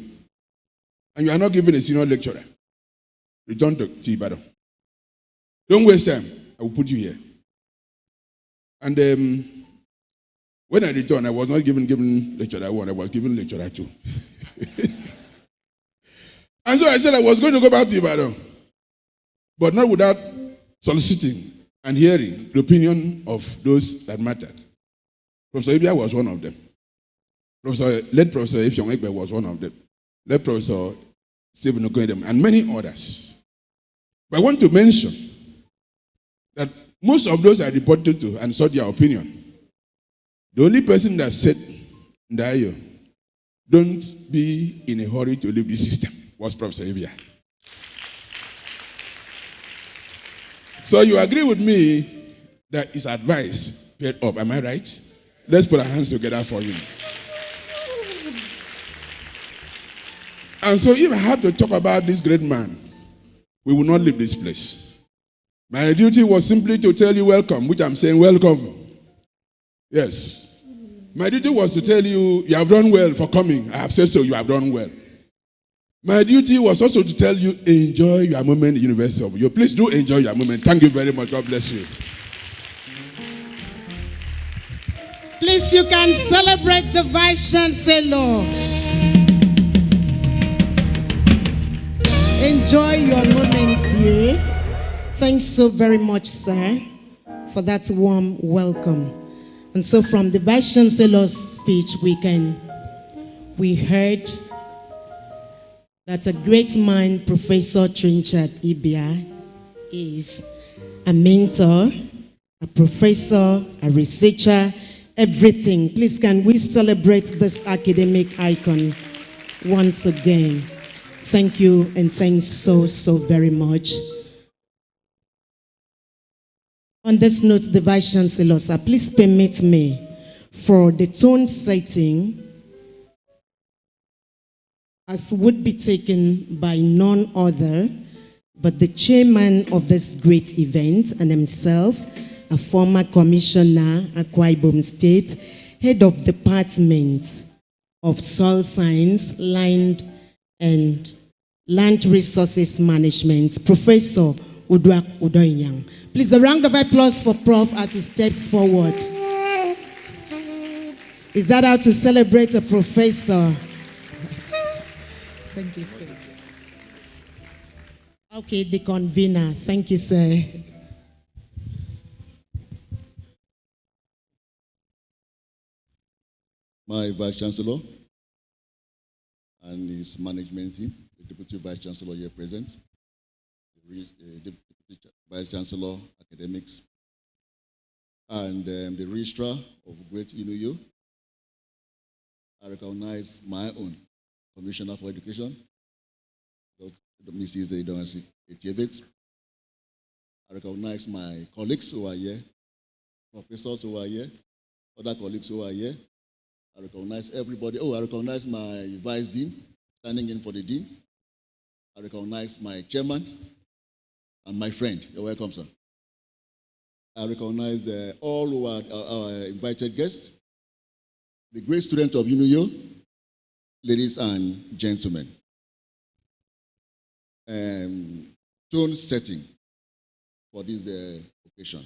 and you are not given a senior lecturer, return to Ibadan. Don't waste time. I will put you here. And when I returned, I was not given lecturer 1, I was given lecturer 2. And so I said I was going to go back to Ibadan, but not without soliciting and hearing the opinion of those that mattered. Professor Ibia was one of them. Late Professor Ifyong Ekpe was one of them. Late Professor Stephen Okoyedem, and many others. But I want to mention that most of those I reported to and sought their opinion, the only person that said, Ndayo, don't be in a hurry to leave this system, was Professor Ibia. So you agree with me that his advice paid up, am I right? Let's put our hands together for him. And so if I have to talk about this great man, we will not leave this place My duty was simply to tell you welcome, which I'm saying welcome. Yes. My duty was to tell you, you have done well for coming. I have said so, you have done well. My duty was also to tell you, enjoy your moment in University of Uyo. Please do enjoy your moment. Thank you very much. God bless you. Please, you can celebrate the Vice Chancellor. Enjoy your moment here. Thanks so very much, sir, for that warm welcome. And so from the Vice Chancellor's speech, we heard that a great mind, Professor Trenchard Ibia'S, is a mentor, a professor, a researcher, everything. Please, can we celebrate this academic icon once again? Thank you, and thanks so very much. On this note, the Vice Chancellor, sir, please permit me for the tone setting as would be taken by none other but the chairman of this great event and himself, a former commissioner, Akwa Ibom State, head of Department of Soil Science, Land and Land Resources Management, Professor Uyo. Please, a round of applause for Prof as he steps forward. Is that how to celebrate a professor? Thank you, sir. Okay, the convener. Thank you, sir. My Vice Chancellor and his management team, the Deputy Vice Chancellor here present, the Deputy Vice Chancellor Academics, and the Registrar of Great Uyo. I recognize my own Commissioner for Education, Mrs. Etievit. I recognize my colleagues who are here, professors who are here, other colleagues who are here. I recognize everybody. Oh, I recognize my Vice Dean, standing in for the Dean. I recognize my Chairman and my friend. You're welcome, sir. I recognize all who are our invited guests, the great students of Uyo, ladies and gentlemen. Tone setting for this occasion.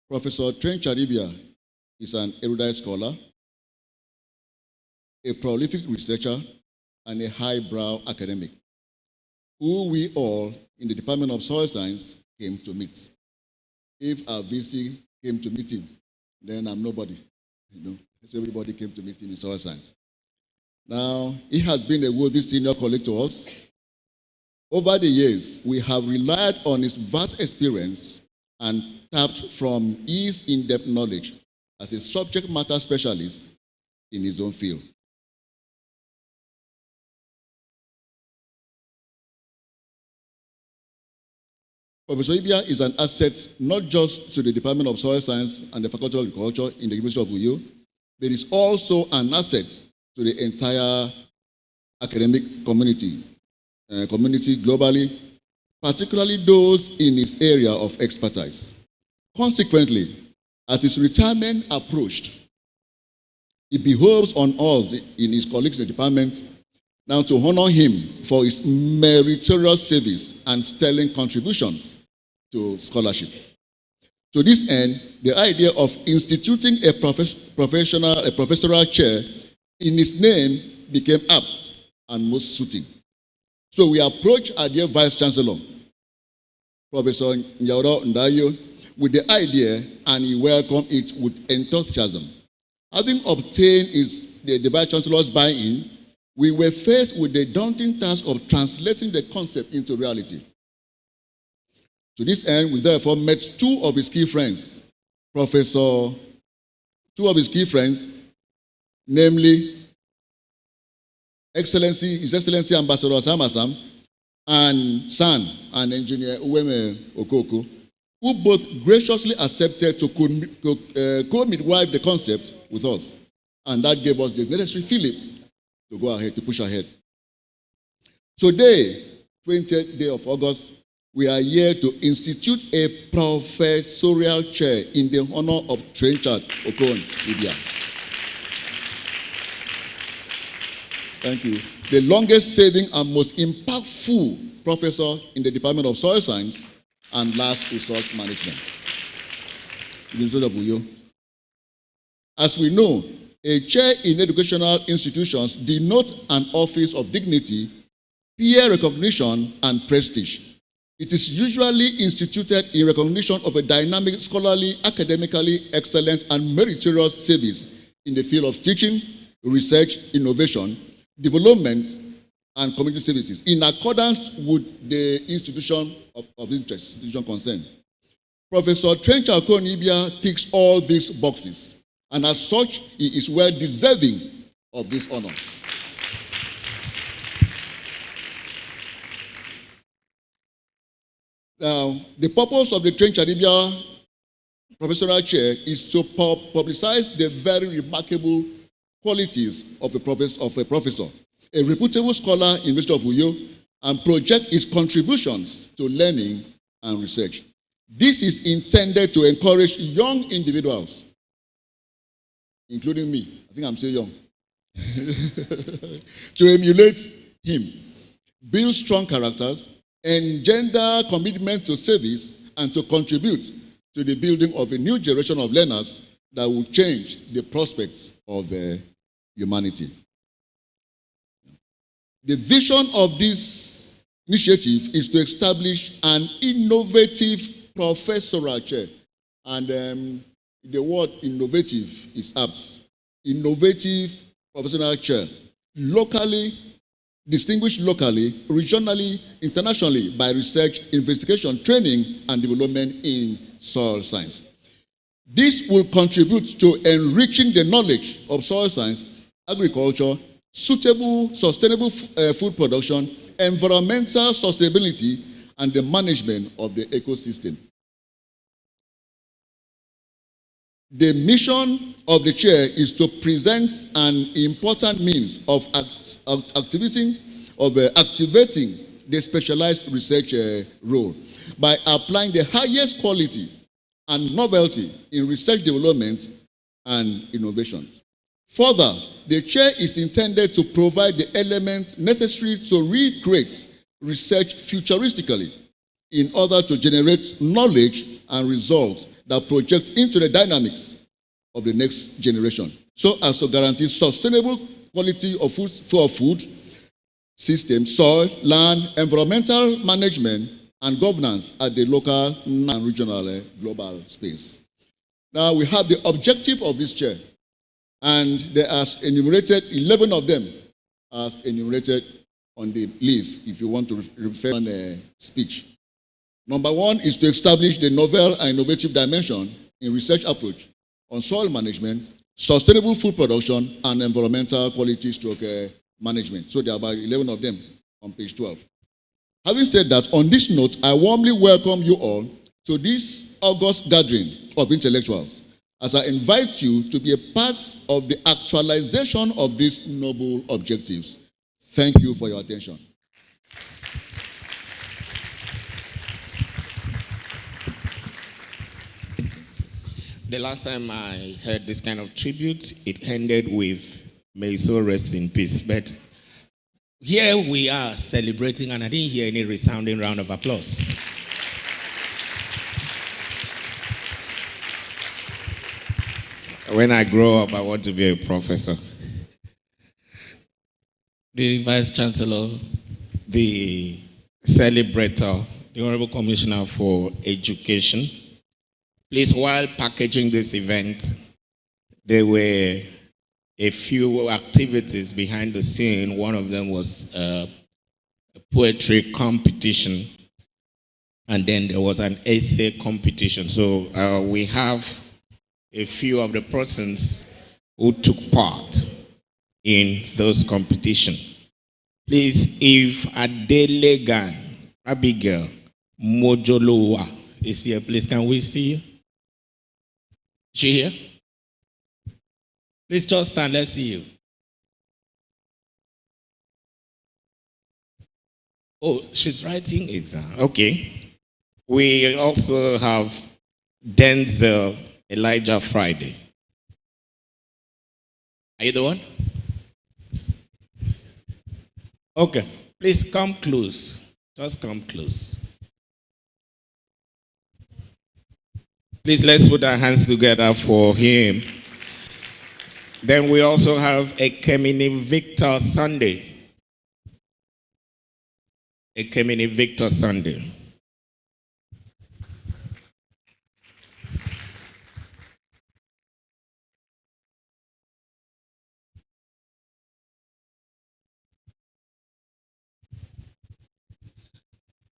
Professor Trenchard Ibia'S is an erudite scholar, a prolific researcher, and a highbrow academic, who we all in the Department of Soil Science came to meet. If our VC came to meet him, then I'm nobody. So everybody came to meet him in soil science. Now, he has been a worthy senior colleague to us. Over the years, we have relied on his vast experience and tapped from his in-depth knowledge as a subject matter specialist in his own field. Professor Ibia'S is an asset not just to the Department of Soil Science and the Faculty of Agriculture in the University of Uyo, but is also an asset to the entire academic community globally, particularly those in his area of expertise. Consequently, as his retirement approached, it behoves on us in his colleagues in the department now to honor him for his meritorious service and sterling contributions to scholarship. To this end, the idea of instituting a professorial chair in his name became apt and most suiting. So we approached our dear Vice Chancellor, Professor Nyauro Ndayo, with the idea, and he welcomed it with enthusiasm. Having obtained the Vice Chancellor's buy-in, we were faced with the daunting task of translating the concept into reality. To this end, we therefore met two of his key friends, namely His Excellency Ambassador Sam Asam and San and Engineer Uweme Okoko, who both graciously accepted to co-midwife the concept with us. And that gave us the necessary fillip to go ahead, to push ahead. Today, 20th day of August we are here to institute a professorial chair in the honor of Trenchard Ibia. Thank you. The longest serving and most impactful professor in the Department of Soil Science and Last Resource Management. As we know, a chair in educational institutions denotes an office of dignity, peer recognition, and prestige. It is usually instituted in recognition of a dynamic, scholarly, academically excellent, and meritorious service in the field of teaching, research, innovation, development, and community services, in accordance with the institution of interest, institution concern. Professor Trenchard Ibia ticks all these boxes, and as such, he is well deserving of this honor. Now, the purpose of the Trenchard Ibia'S Professorial Chair is to publicize the very remarkable qualities of a professor, a reputable scholar in the University of Uyo, and project his contributions to learning and research. This is intended to encourage young individuals, including me, I think I'm still young, to emulate him, build strong characters, engender commitment to service, and to contribute to the building of a new generation of learners that will change the prospects of humanity. The vision of this initiative is to establish an innovative professorial chair. And the word innovative is apt. Innovative professorial chair. Locally, distinguished locally, regionally, internationally by research, investigation, training, and development in soil science. This will contribute to enriching the knowledge of soil science, agriculture, suitable, sustainable food production, environmental sustainability, and the management of the ecosystem. The mission of the chair is to present an important means of activating the specialized research role by applying the highest quality and novelty in research development and innovation. Further, the chair is intended to provide the elements necessary to recreate research futuristically in order to generate knowledge and results that project into the dynamics of the next generation, so as to guarantee sustainable quality of food system, soil, land, environmental management, and governance at the local and regional global space. Now, we have the objective of this chair, and there are enumerated 11 of them as enumerated on the leaf, if you want to refer on a speech. Number one is to establish the novel and innovative dimension in research approach on soil management, sustainable food production, and environmental quality stroke management. So there are about 11 of them on page 12. Having said that, on this note, I warmly welcome you all to this August gathering of intellectuals, as I invite you to be a part of the actualization of these noble objectives. Thank you for your attention. The last time I heard this kind of tribute, it ended with "May his soul rest in peace." But here we are celebrating, and I didn't hear any resounding round of applause. When I grow up, I want to be a professor. The Vice Chancellor, the celebrator, the Honorable Commissioner for Education. Please, while packaging this event, there were a few activities behind the scene. One of them was a poetry competition, and then there was an essay competition. So we have a few of the persons who took part in those competitions. Please, if Adelegan Abigail Mojolowa is here, please, can we see you? She here? Please just stand, let's see you. Oh, she's writing exam. Okay. We also have Denzel Elijah Friday. Are you the one? Okay, please come close. Just come close. Please, let's put our hands together for him. Then we also have a Kemini Victor Sunday. A Kemini Victor Sunday.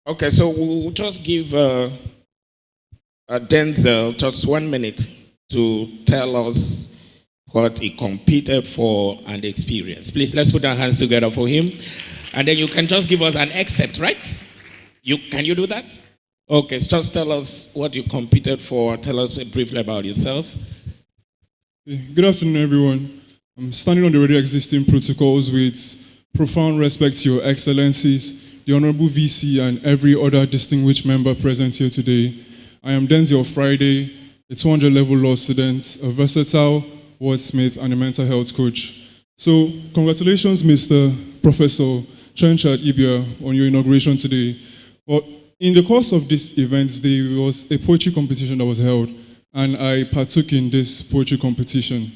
Okay, so we'll just give Denzel just 1 minute to tell us what he competed for and experienced. Please, let's put our hands together for him. And then you can just give us an excerpt, right? Can you do that? Okay, so just tell us what you competed for. Tell us briefly about yourself. Good afternoon, everyone. I'm standing on the already existing protocols with profound respect to your excellencies, the Honorable VC, and every other distinguished member present here today. I am Denzel Friday, a 200-level law student, a versatile wordsmith, and a mental health coach. So, congratulations, Mr. Professor Trenchard Ibia'S, on your inauguration today. But in the course of this event, there was a poetry competition that was held, and I partook in this poetry competition.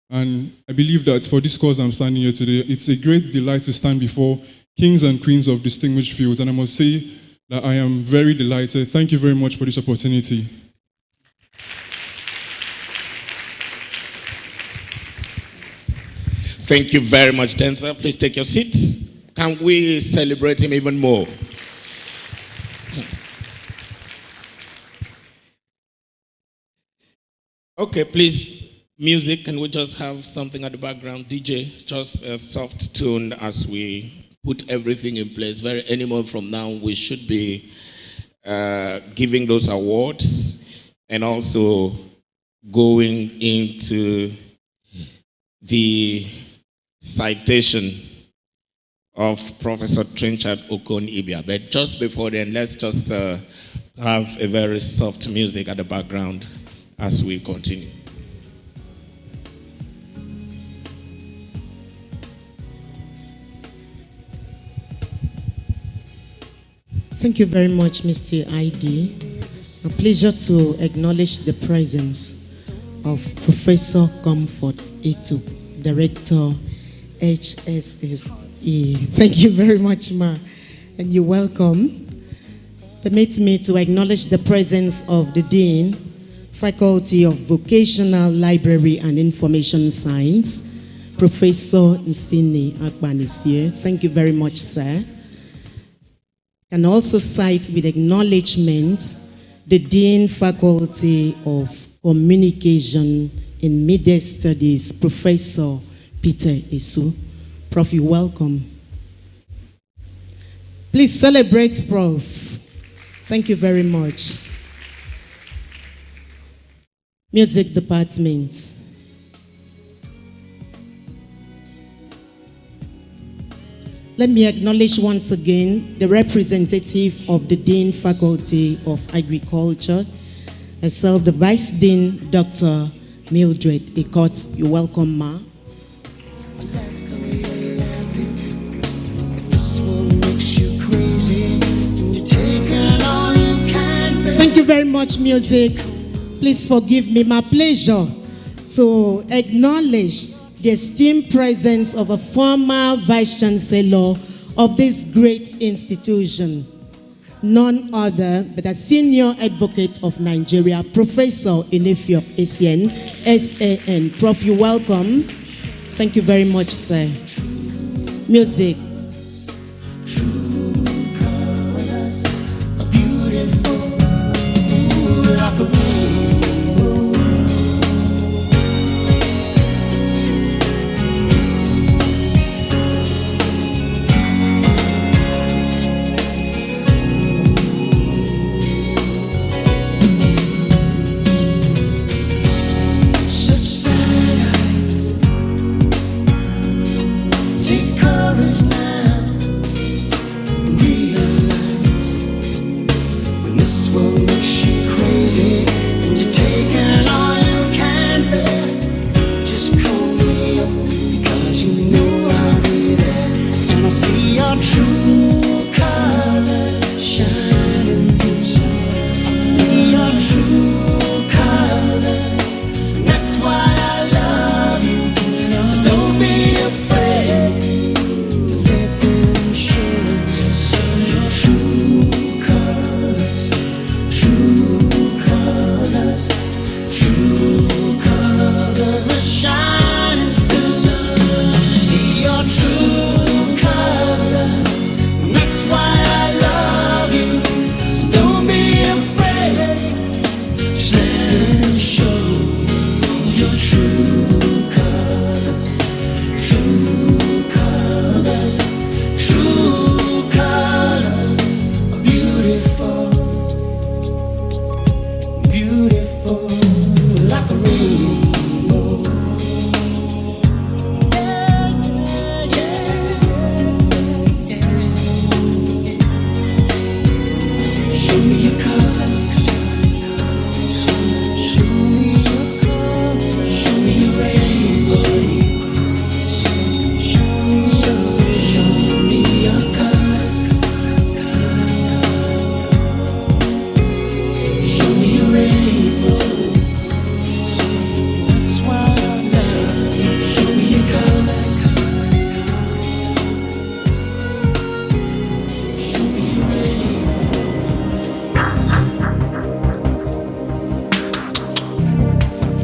And I believe that for this cause I'm standing here today, it's a great delight to stand before kings and queens of distinguished fields. And I must say that I am very delighted. Thank you very much for this opportunity. Thank you very much, Denzel. Please take your seats. Can we celebrate him even more? Okay, please, music. Can we just have something at the background? DJ, just a soft tune as we put everything in place. Any moment from now, we should be giving those awards and also going into the citation of Professor Trenchard Ibia'S. But just before then, let's just have a very soft music at the background as we continue. Thank you very much, Mr. ID. A pleasure to acknowledge the presence of Professor Comfort Etu, Director, HSSE. Thank you very much, Ma, and you're welcome. Permit me to acknowledge the presence of the Dean, Faculty of Vocational Library and Information Science, Professor Nsini Akwa is here. Thank you very much, sir. And also cite with acknowledgement the Dean, Faculty of Communication in Media Studies, Professor Peter Isu. Prof, you're welcome. Please celebrate Prof. Thank you very much. Music Department. Let me acknowledge once again the representative of the Dean Faculty of Agriculture, herself the Vice Dean, Dr. Mildred Ikot. You're welcome, Ma. Thank you very much, music. Please forgive me. My pleasure to acknowledge the esteemed presence of a former Vice Chancellor of this great institution, none other but a senior advocate of Nigeria, Professor Enefio Essien, SAN. Prof, you're welcome. Thank you very much, sir. Music. This world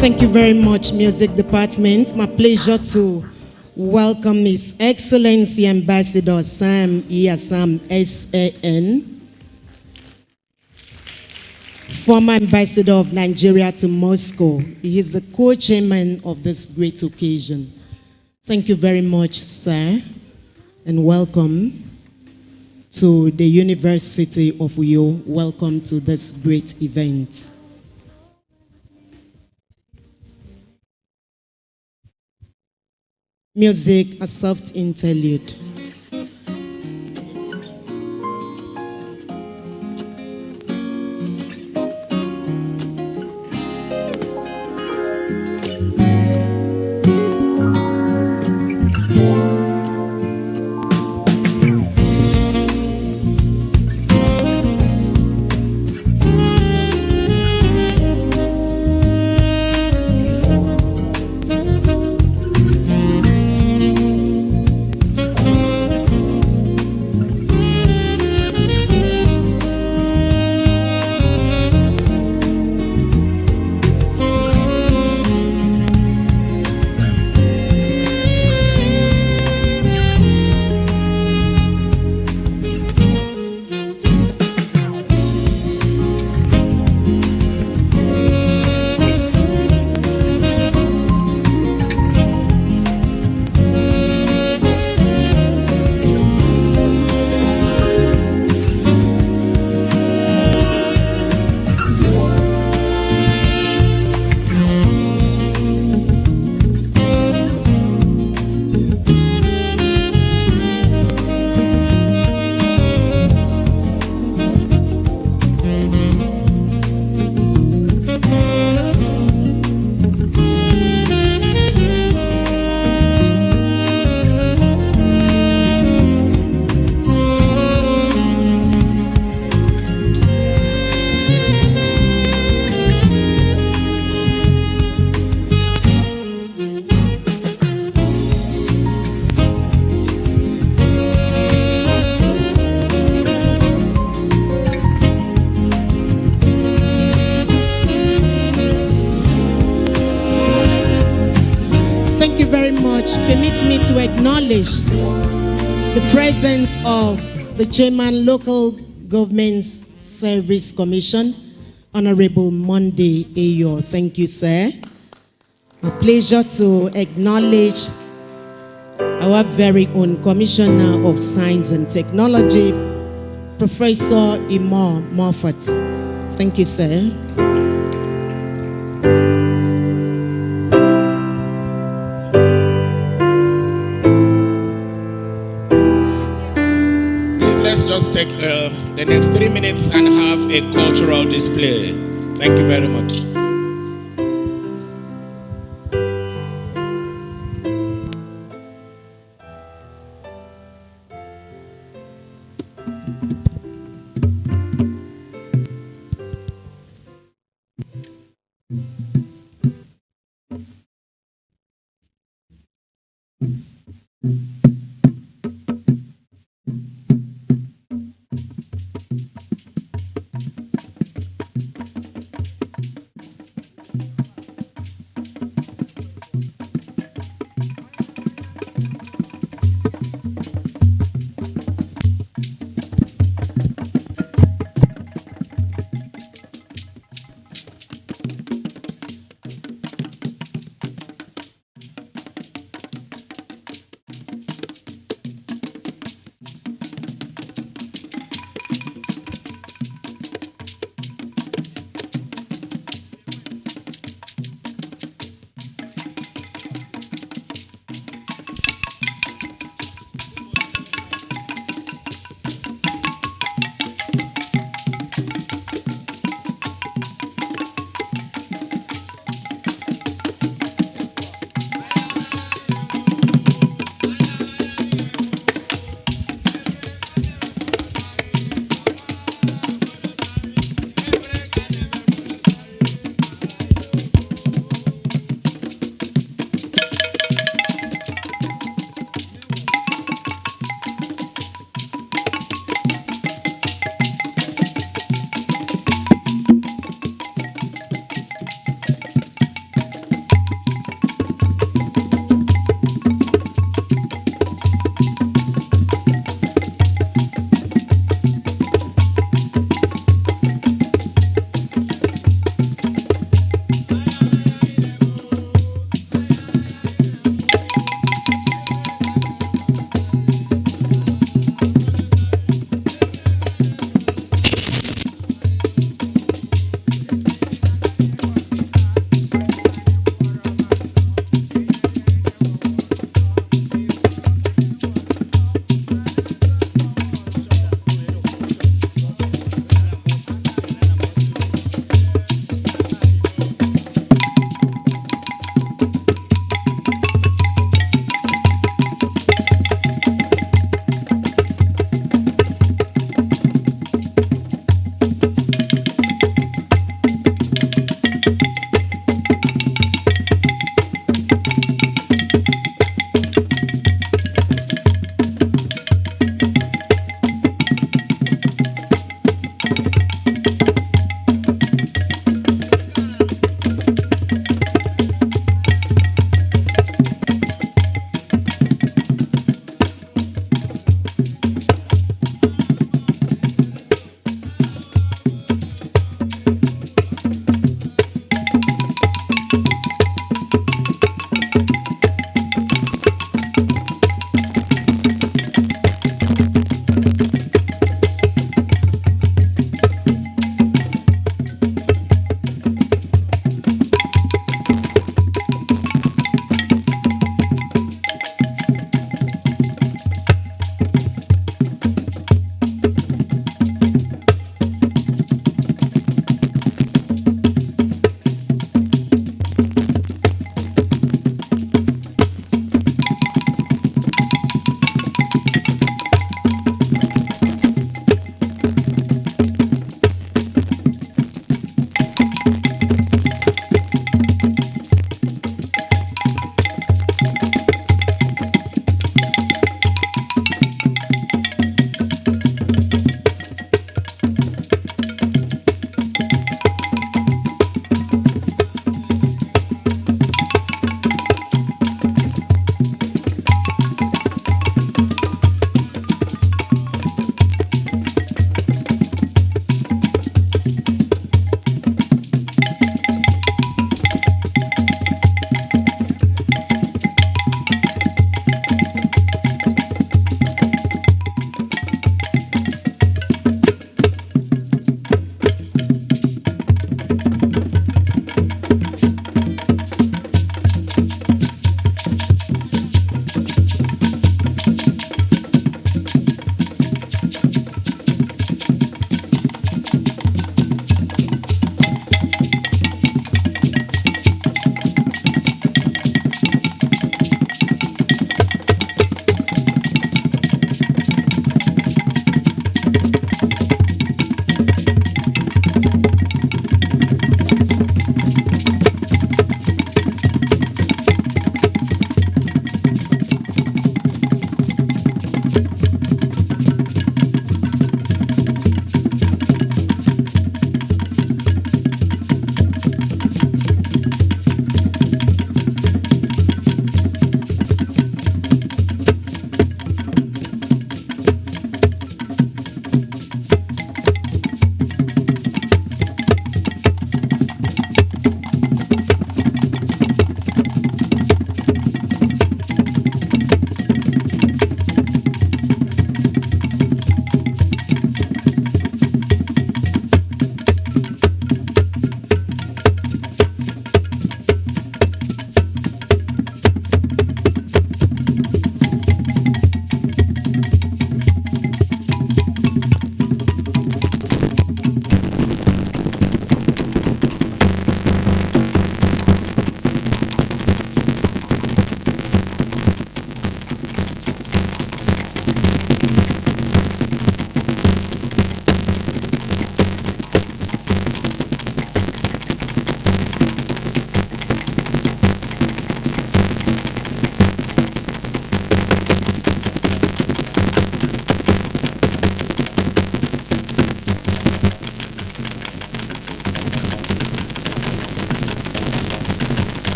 Thank you very much, Music Department. My pleasure to welcome His Excellency Ambassador Sam Iyasam SAN, former Ambassador of Nigeria to Moscow. He is the co-chairman of this great occasion. Thank you very much, sir, and welcome to the University of Uyo. Welcome to this great event. Music, a soft interlude. Permit me to acknowledge the presence of the Chairman, Local Governments Service Commission, Honorable Monday Ayo. Thank you, sir. A pleasure to acknowledge our very own Commissioner of Science and Technology, Professor Ibom Moffat. Thank you, sir. Just take the next 3 minutes and have a cultural display. Thank you very much.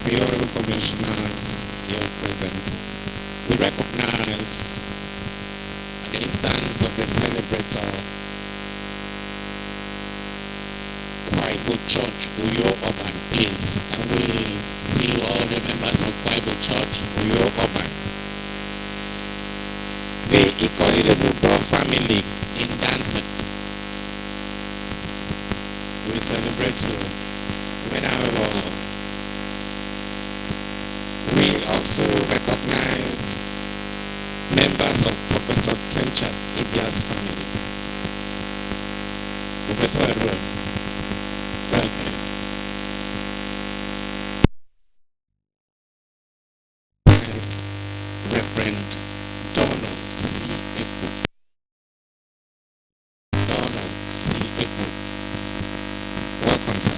the honorable commissioners here present, we recognize at the instance of the celebrator, Bible Church, Uyo Urban, please. Can we see all the members of Bible Church, Uyo Urban? The Ikorilemubo family in Dancet. We celebrate you. We also recognize members of Professor Trenchard Ibia'S family. Professor Edward. Welcome. Yes, Reverend Donald C. Epo. Donald C. Epo. Welcome, sir.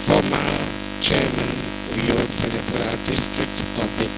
Former Chairman Uyo Senatorial District of the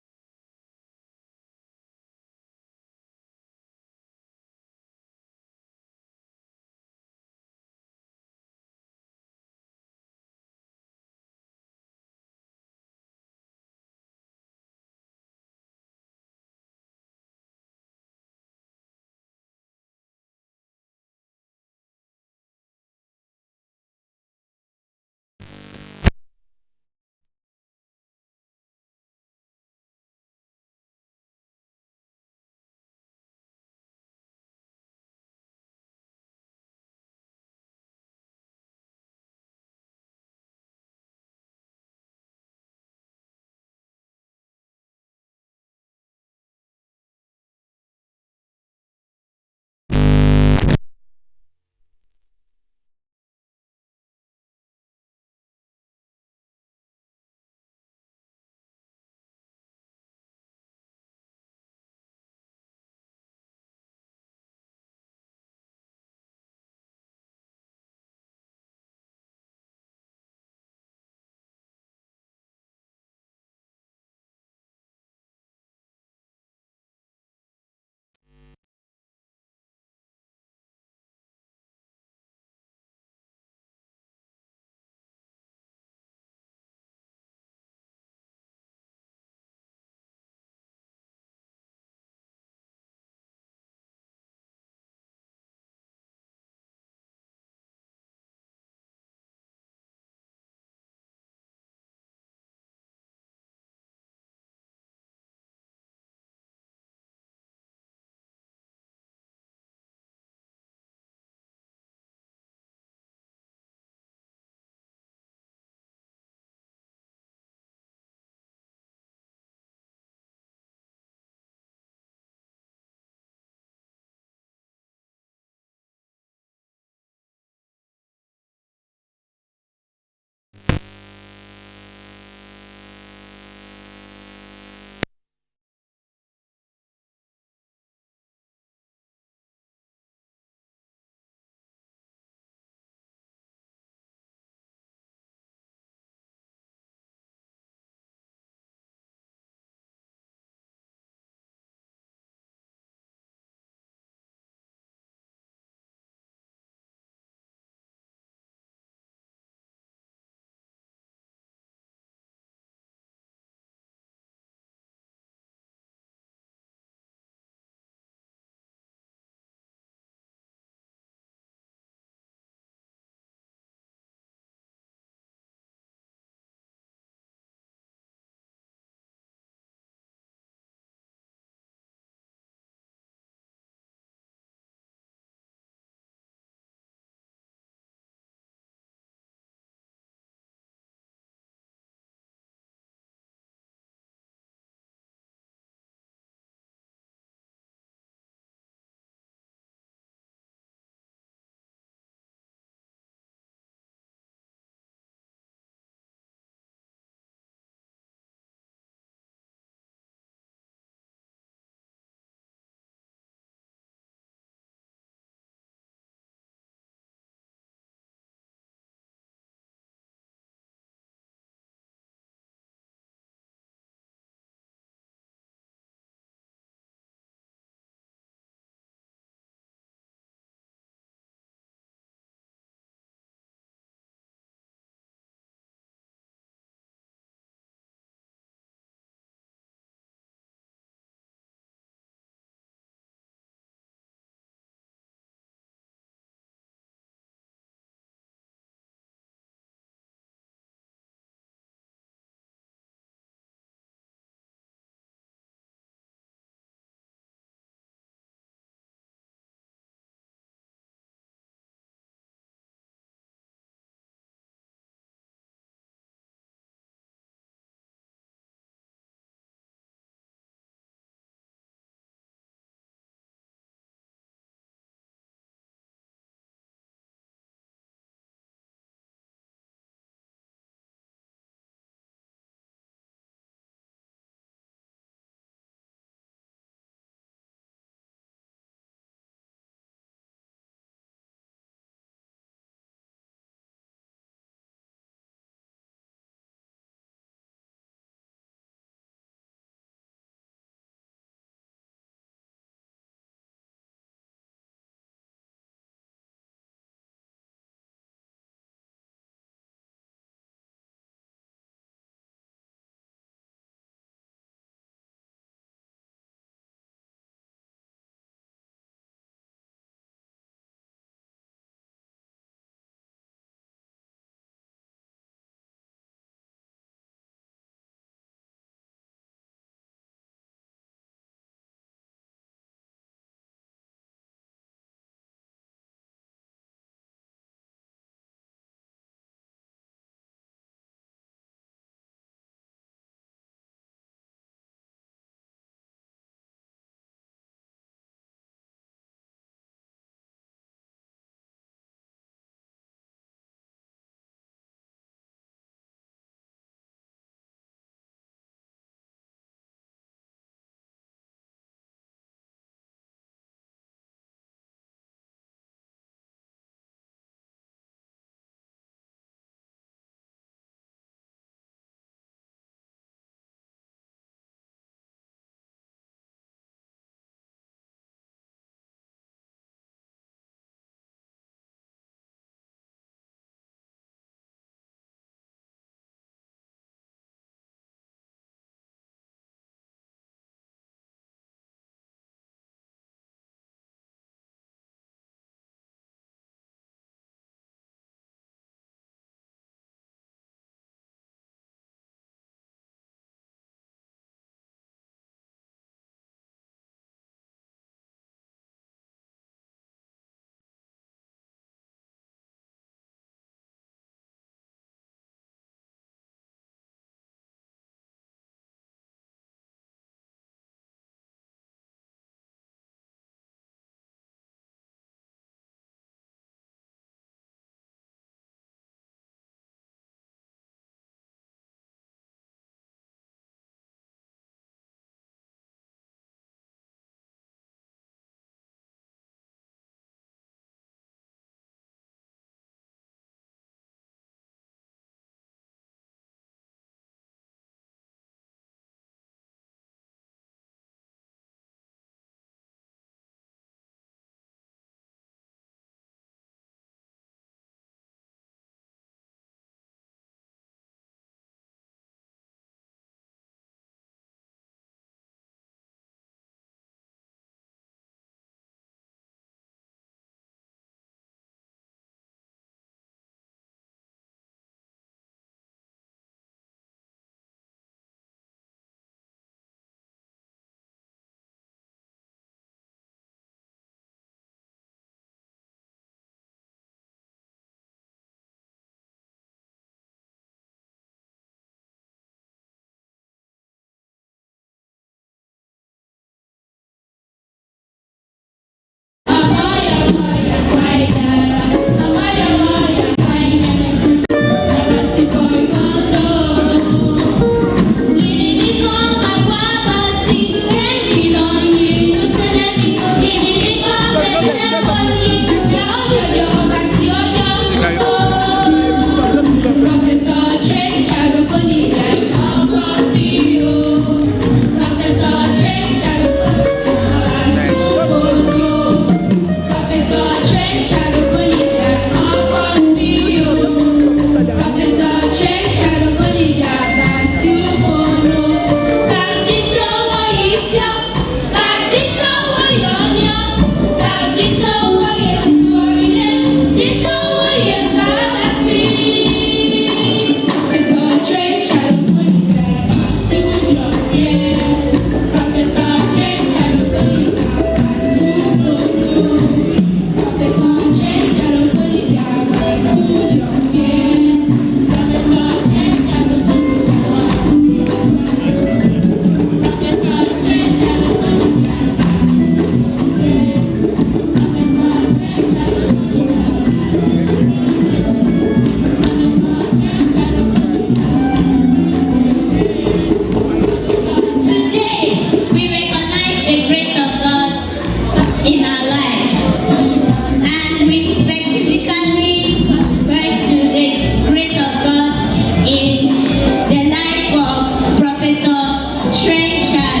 Trenchard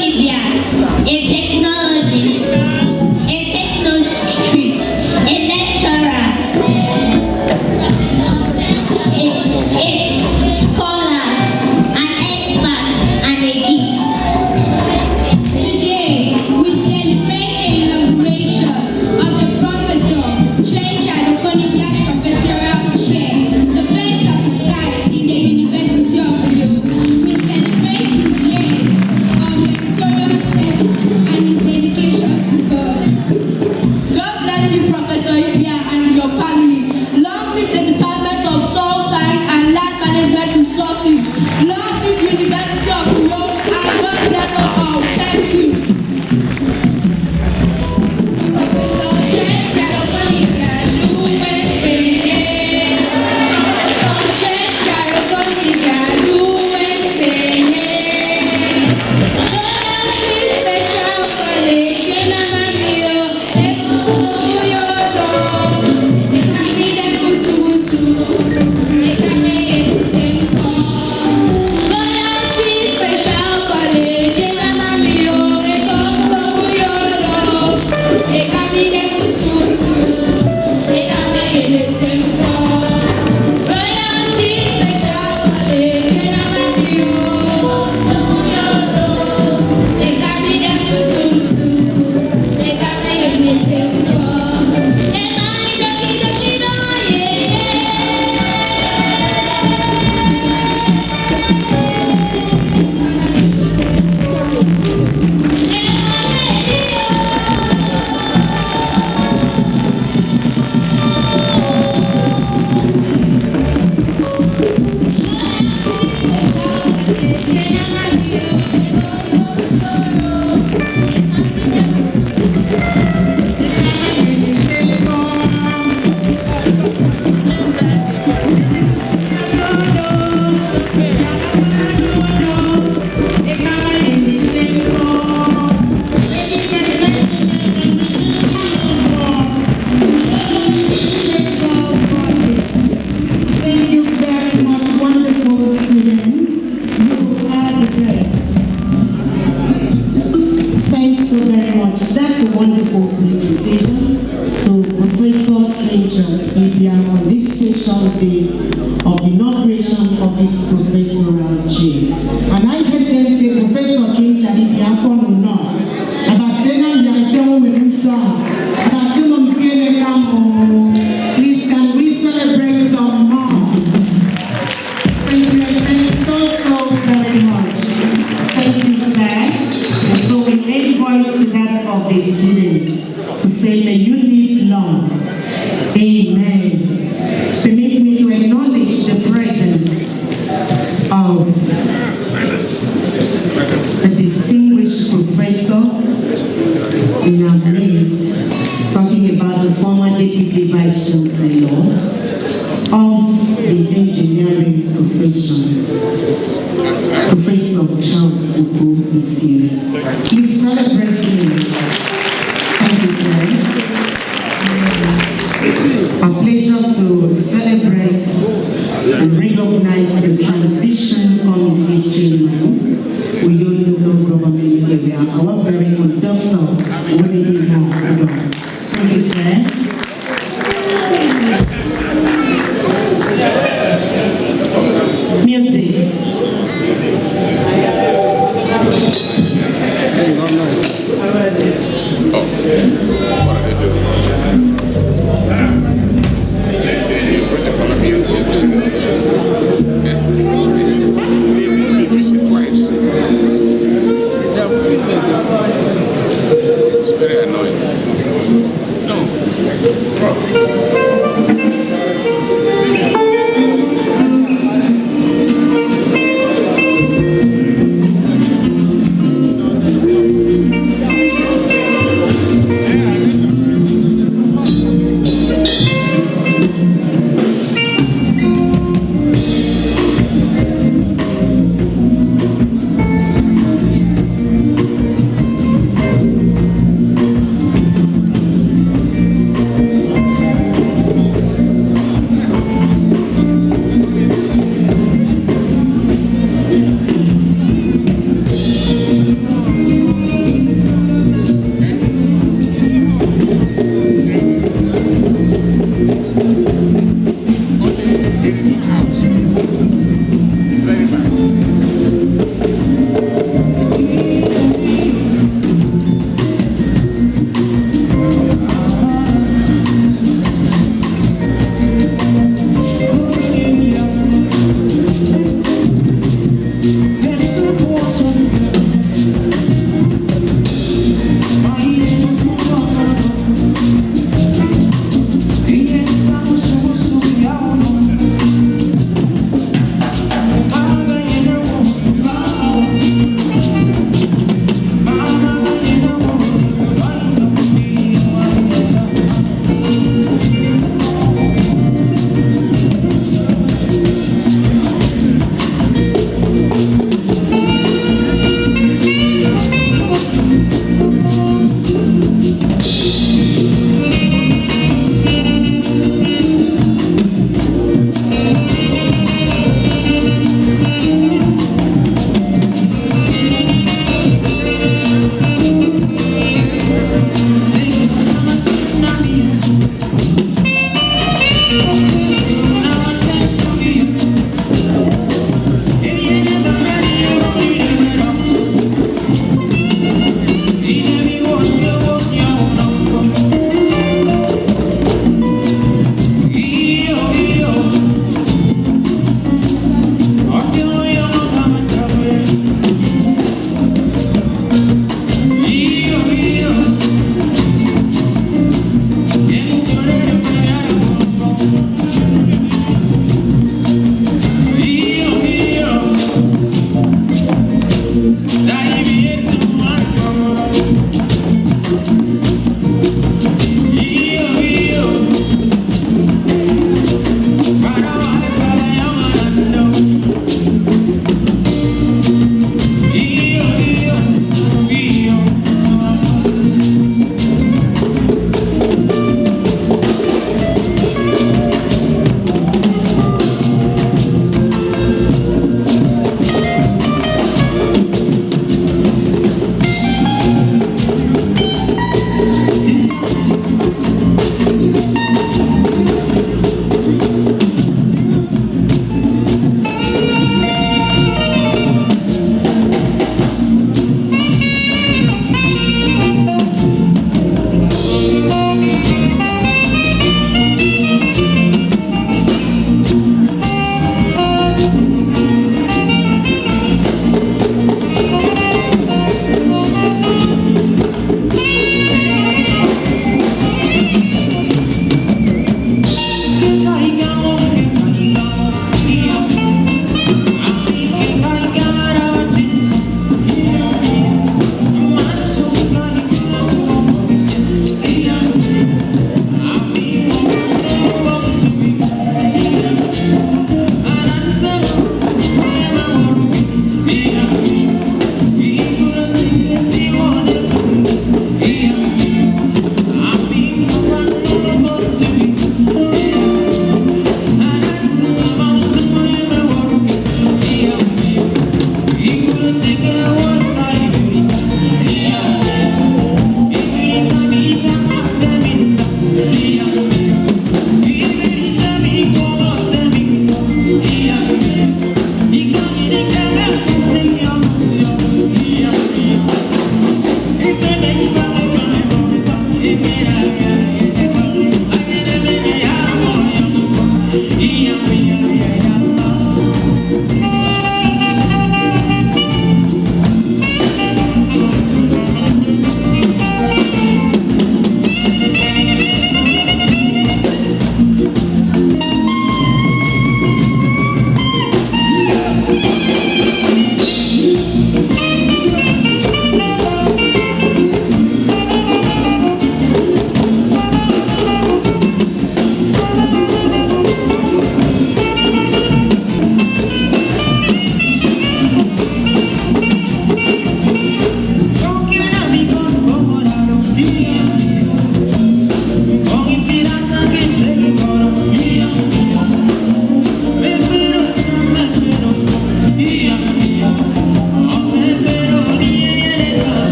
Ibia'S, a technologist, a technologist, a lecturer, a scholar, an expert, and a geek. Today, we celebrate the inauguration of the Professor Trenchard Ibia'S Professorial Chair, the first of its kind in the University of Uyo. We celebrate his years of meritorious service and his dedication to God. God bless you, Professor Ibia, and your family. Long live the Department of Soil Science and Land Management Resources. Long live the University of Uyo, and God bless us all. Thank you.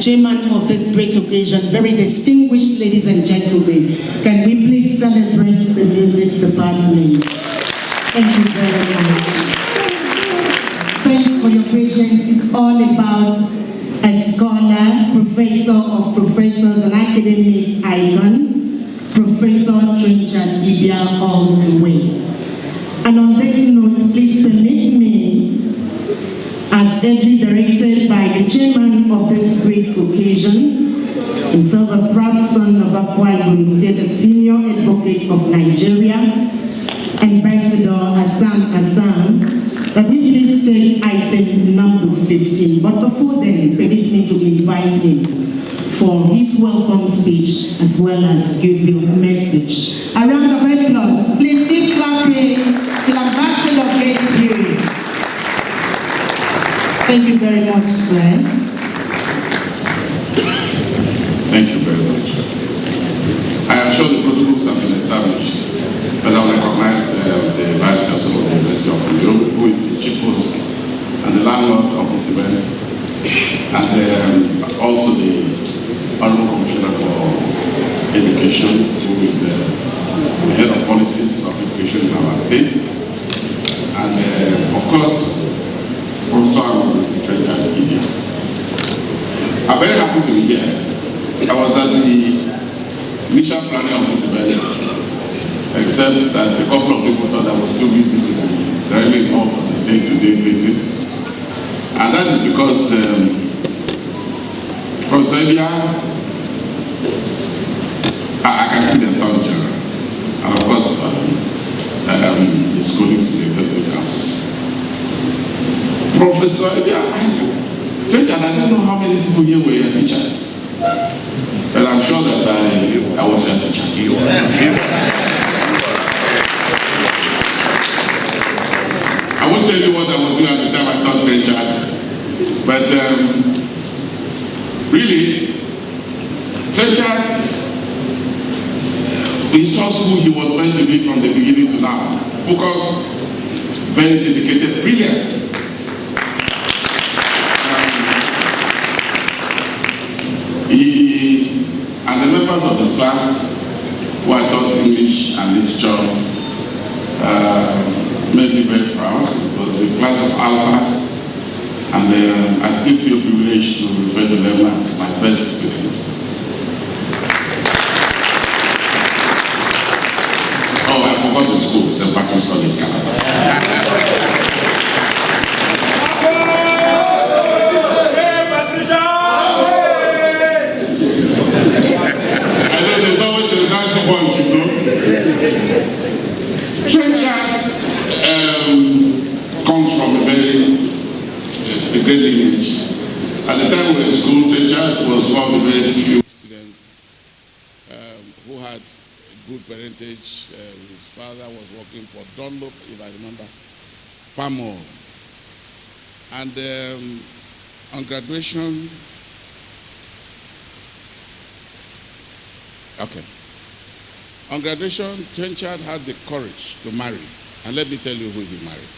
chairman of this great occasion, very distinguished ladies and gentlemen, can we please celebrate the music department? Thank you very much. Thanks for your patience. It's all about a scholar, professor of professors, an academic icon, Professor Trenchard Ibia'S all the way. And on this note, please permit me, as ably directed by the chairman of this great occasion, himself a proud son of Akwa, Ibom State, a senior advocate of Nigeria, Ambassador Assam, that we please take item number 15. But before then, permit me to invite him for his welcome speech as well as goodwill message. A round of applause. Please keep clapping till Ambassador gets here. Thank you very much, sir. Thank you very much. I am sure the protocols have been established, but I will recognize the Vice Chancellor of the University of Uyo, who is the chief host and the landlord of this event, and also the Honorable Commissioner for Education, who is the head of policies of education in our state, and of course, Professor Trenchard Ibia'S. I'm very happy to be here. I was at the initial planning of this event, except that a couple of people thought I was too busy to be directly involved on a day-to-day basis. And that is because Professor Ibia'S, I can see the Attorney General, and of course his colleagues in the Executive Council. Professor Ibia'S, Trenchard, I don't know how many people here were your teachers, but I'm sure that I was your teacher. I won't tell you what I was doing at the time I taught Trenchard, but really, Trenchard is just who he was meant to be from the beginning to now. Focused, very dedicated, brilliant. He and the members of his class who I taught English and literature made me very proud. It was a class of alphas, and I still feel privileged to refer to them as my best students. Oh, I forgot the school, St. Patrick's College, Canada. There's always a nice bunch, you know. Trenchard comes from a great lineage. At the time we were in school, Trenchard was one of the very few students who had a good parentage. His father was working for Dunlop, if I remember, Pamo. And on graduation, on graduation, Trenchard had the courage to marry. And let me tell you who he married.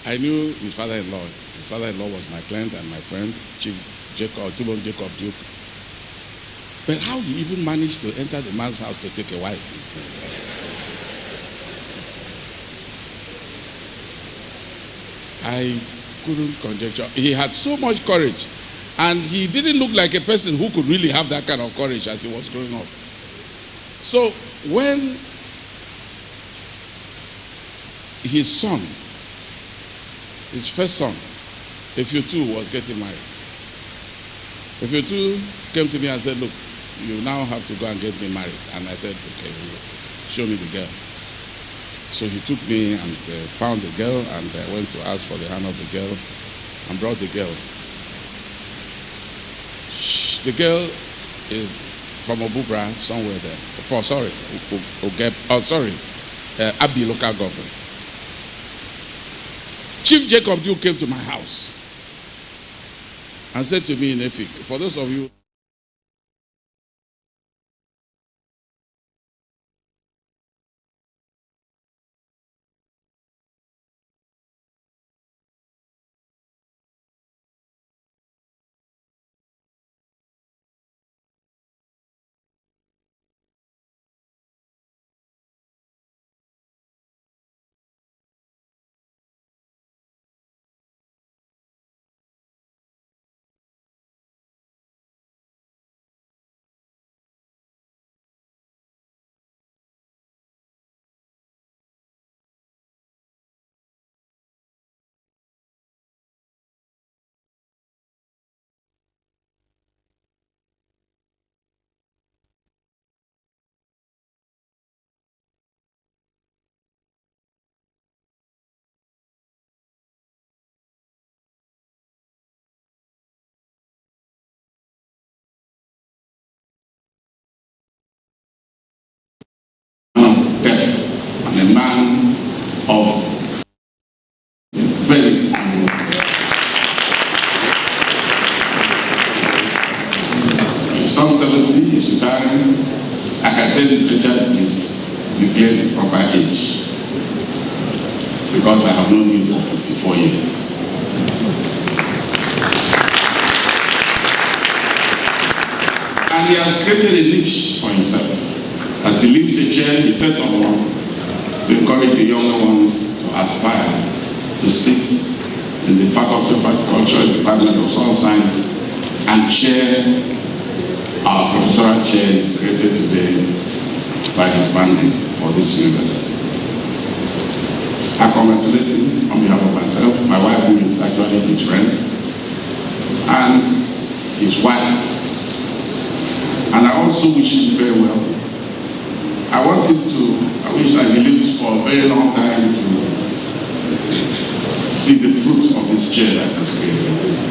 I knew his father-in-law. His father-in-law was my client and my friend, Chief Jacob Duke. But how he even managed to enter the man's house to take a wife I couldn't conjecture. He had so much courage. And he didn't look like a person who could really have that kind of courage as he was growing up. So when his son, his first son, Ifeotu, was getting married, Ifeotu came to me and said, look, you now have to go and get me married. And I said, okay, show me the girl. So he took me and found the girl, and I went to ask for the hand of the girl and brought the girl. The girl is from Obubra, somewhere there. Abi local government. Chief Jacob Duke came to my house and said to me in Efik, for those of you of very he's some 70, he's retiring. I can tell you Trenchard is declared his proper age because I have known him for 54 years. And he has created a niche for himself. As he leaves a chair, he sets up one to encourage the younger ones to aspire to sit in the Faculty of Agriculture, Department of Soil Science, and chair our professorial chair is created today by his mandate for this university. I congratulate him on behalf of myself, my wife, who is actually his friend, and his wife. And I also wish him very well. I wish that he lives for a very long time to see the fruit of this chair that has created.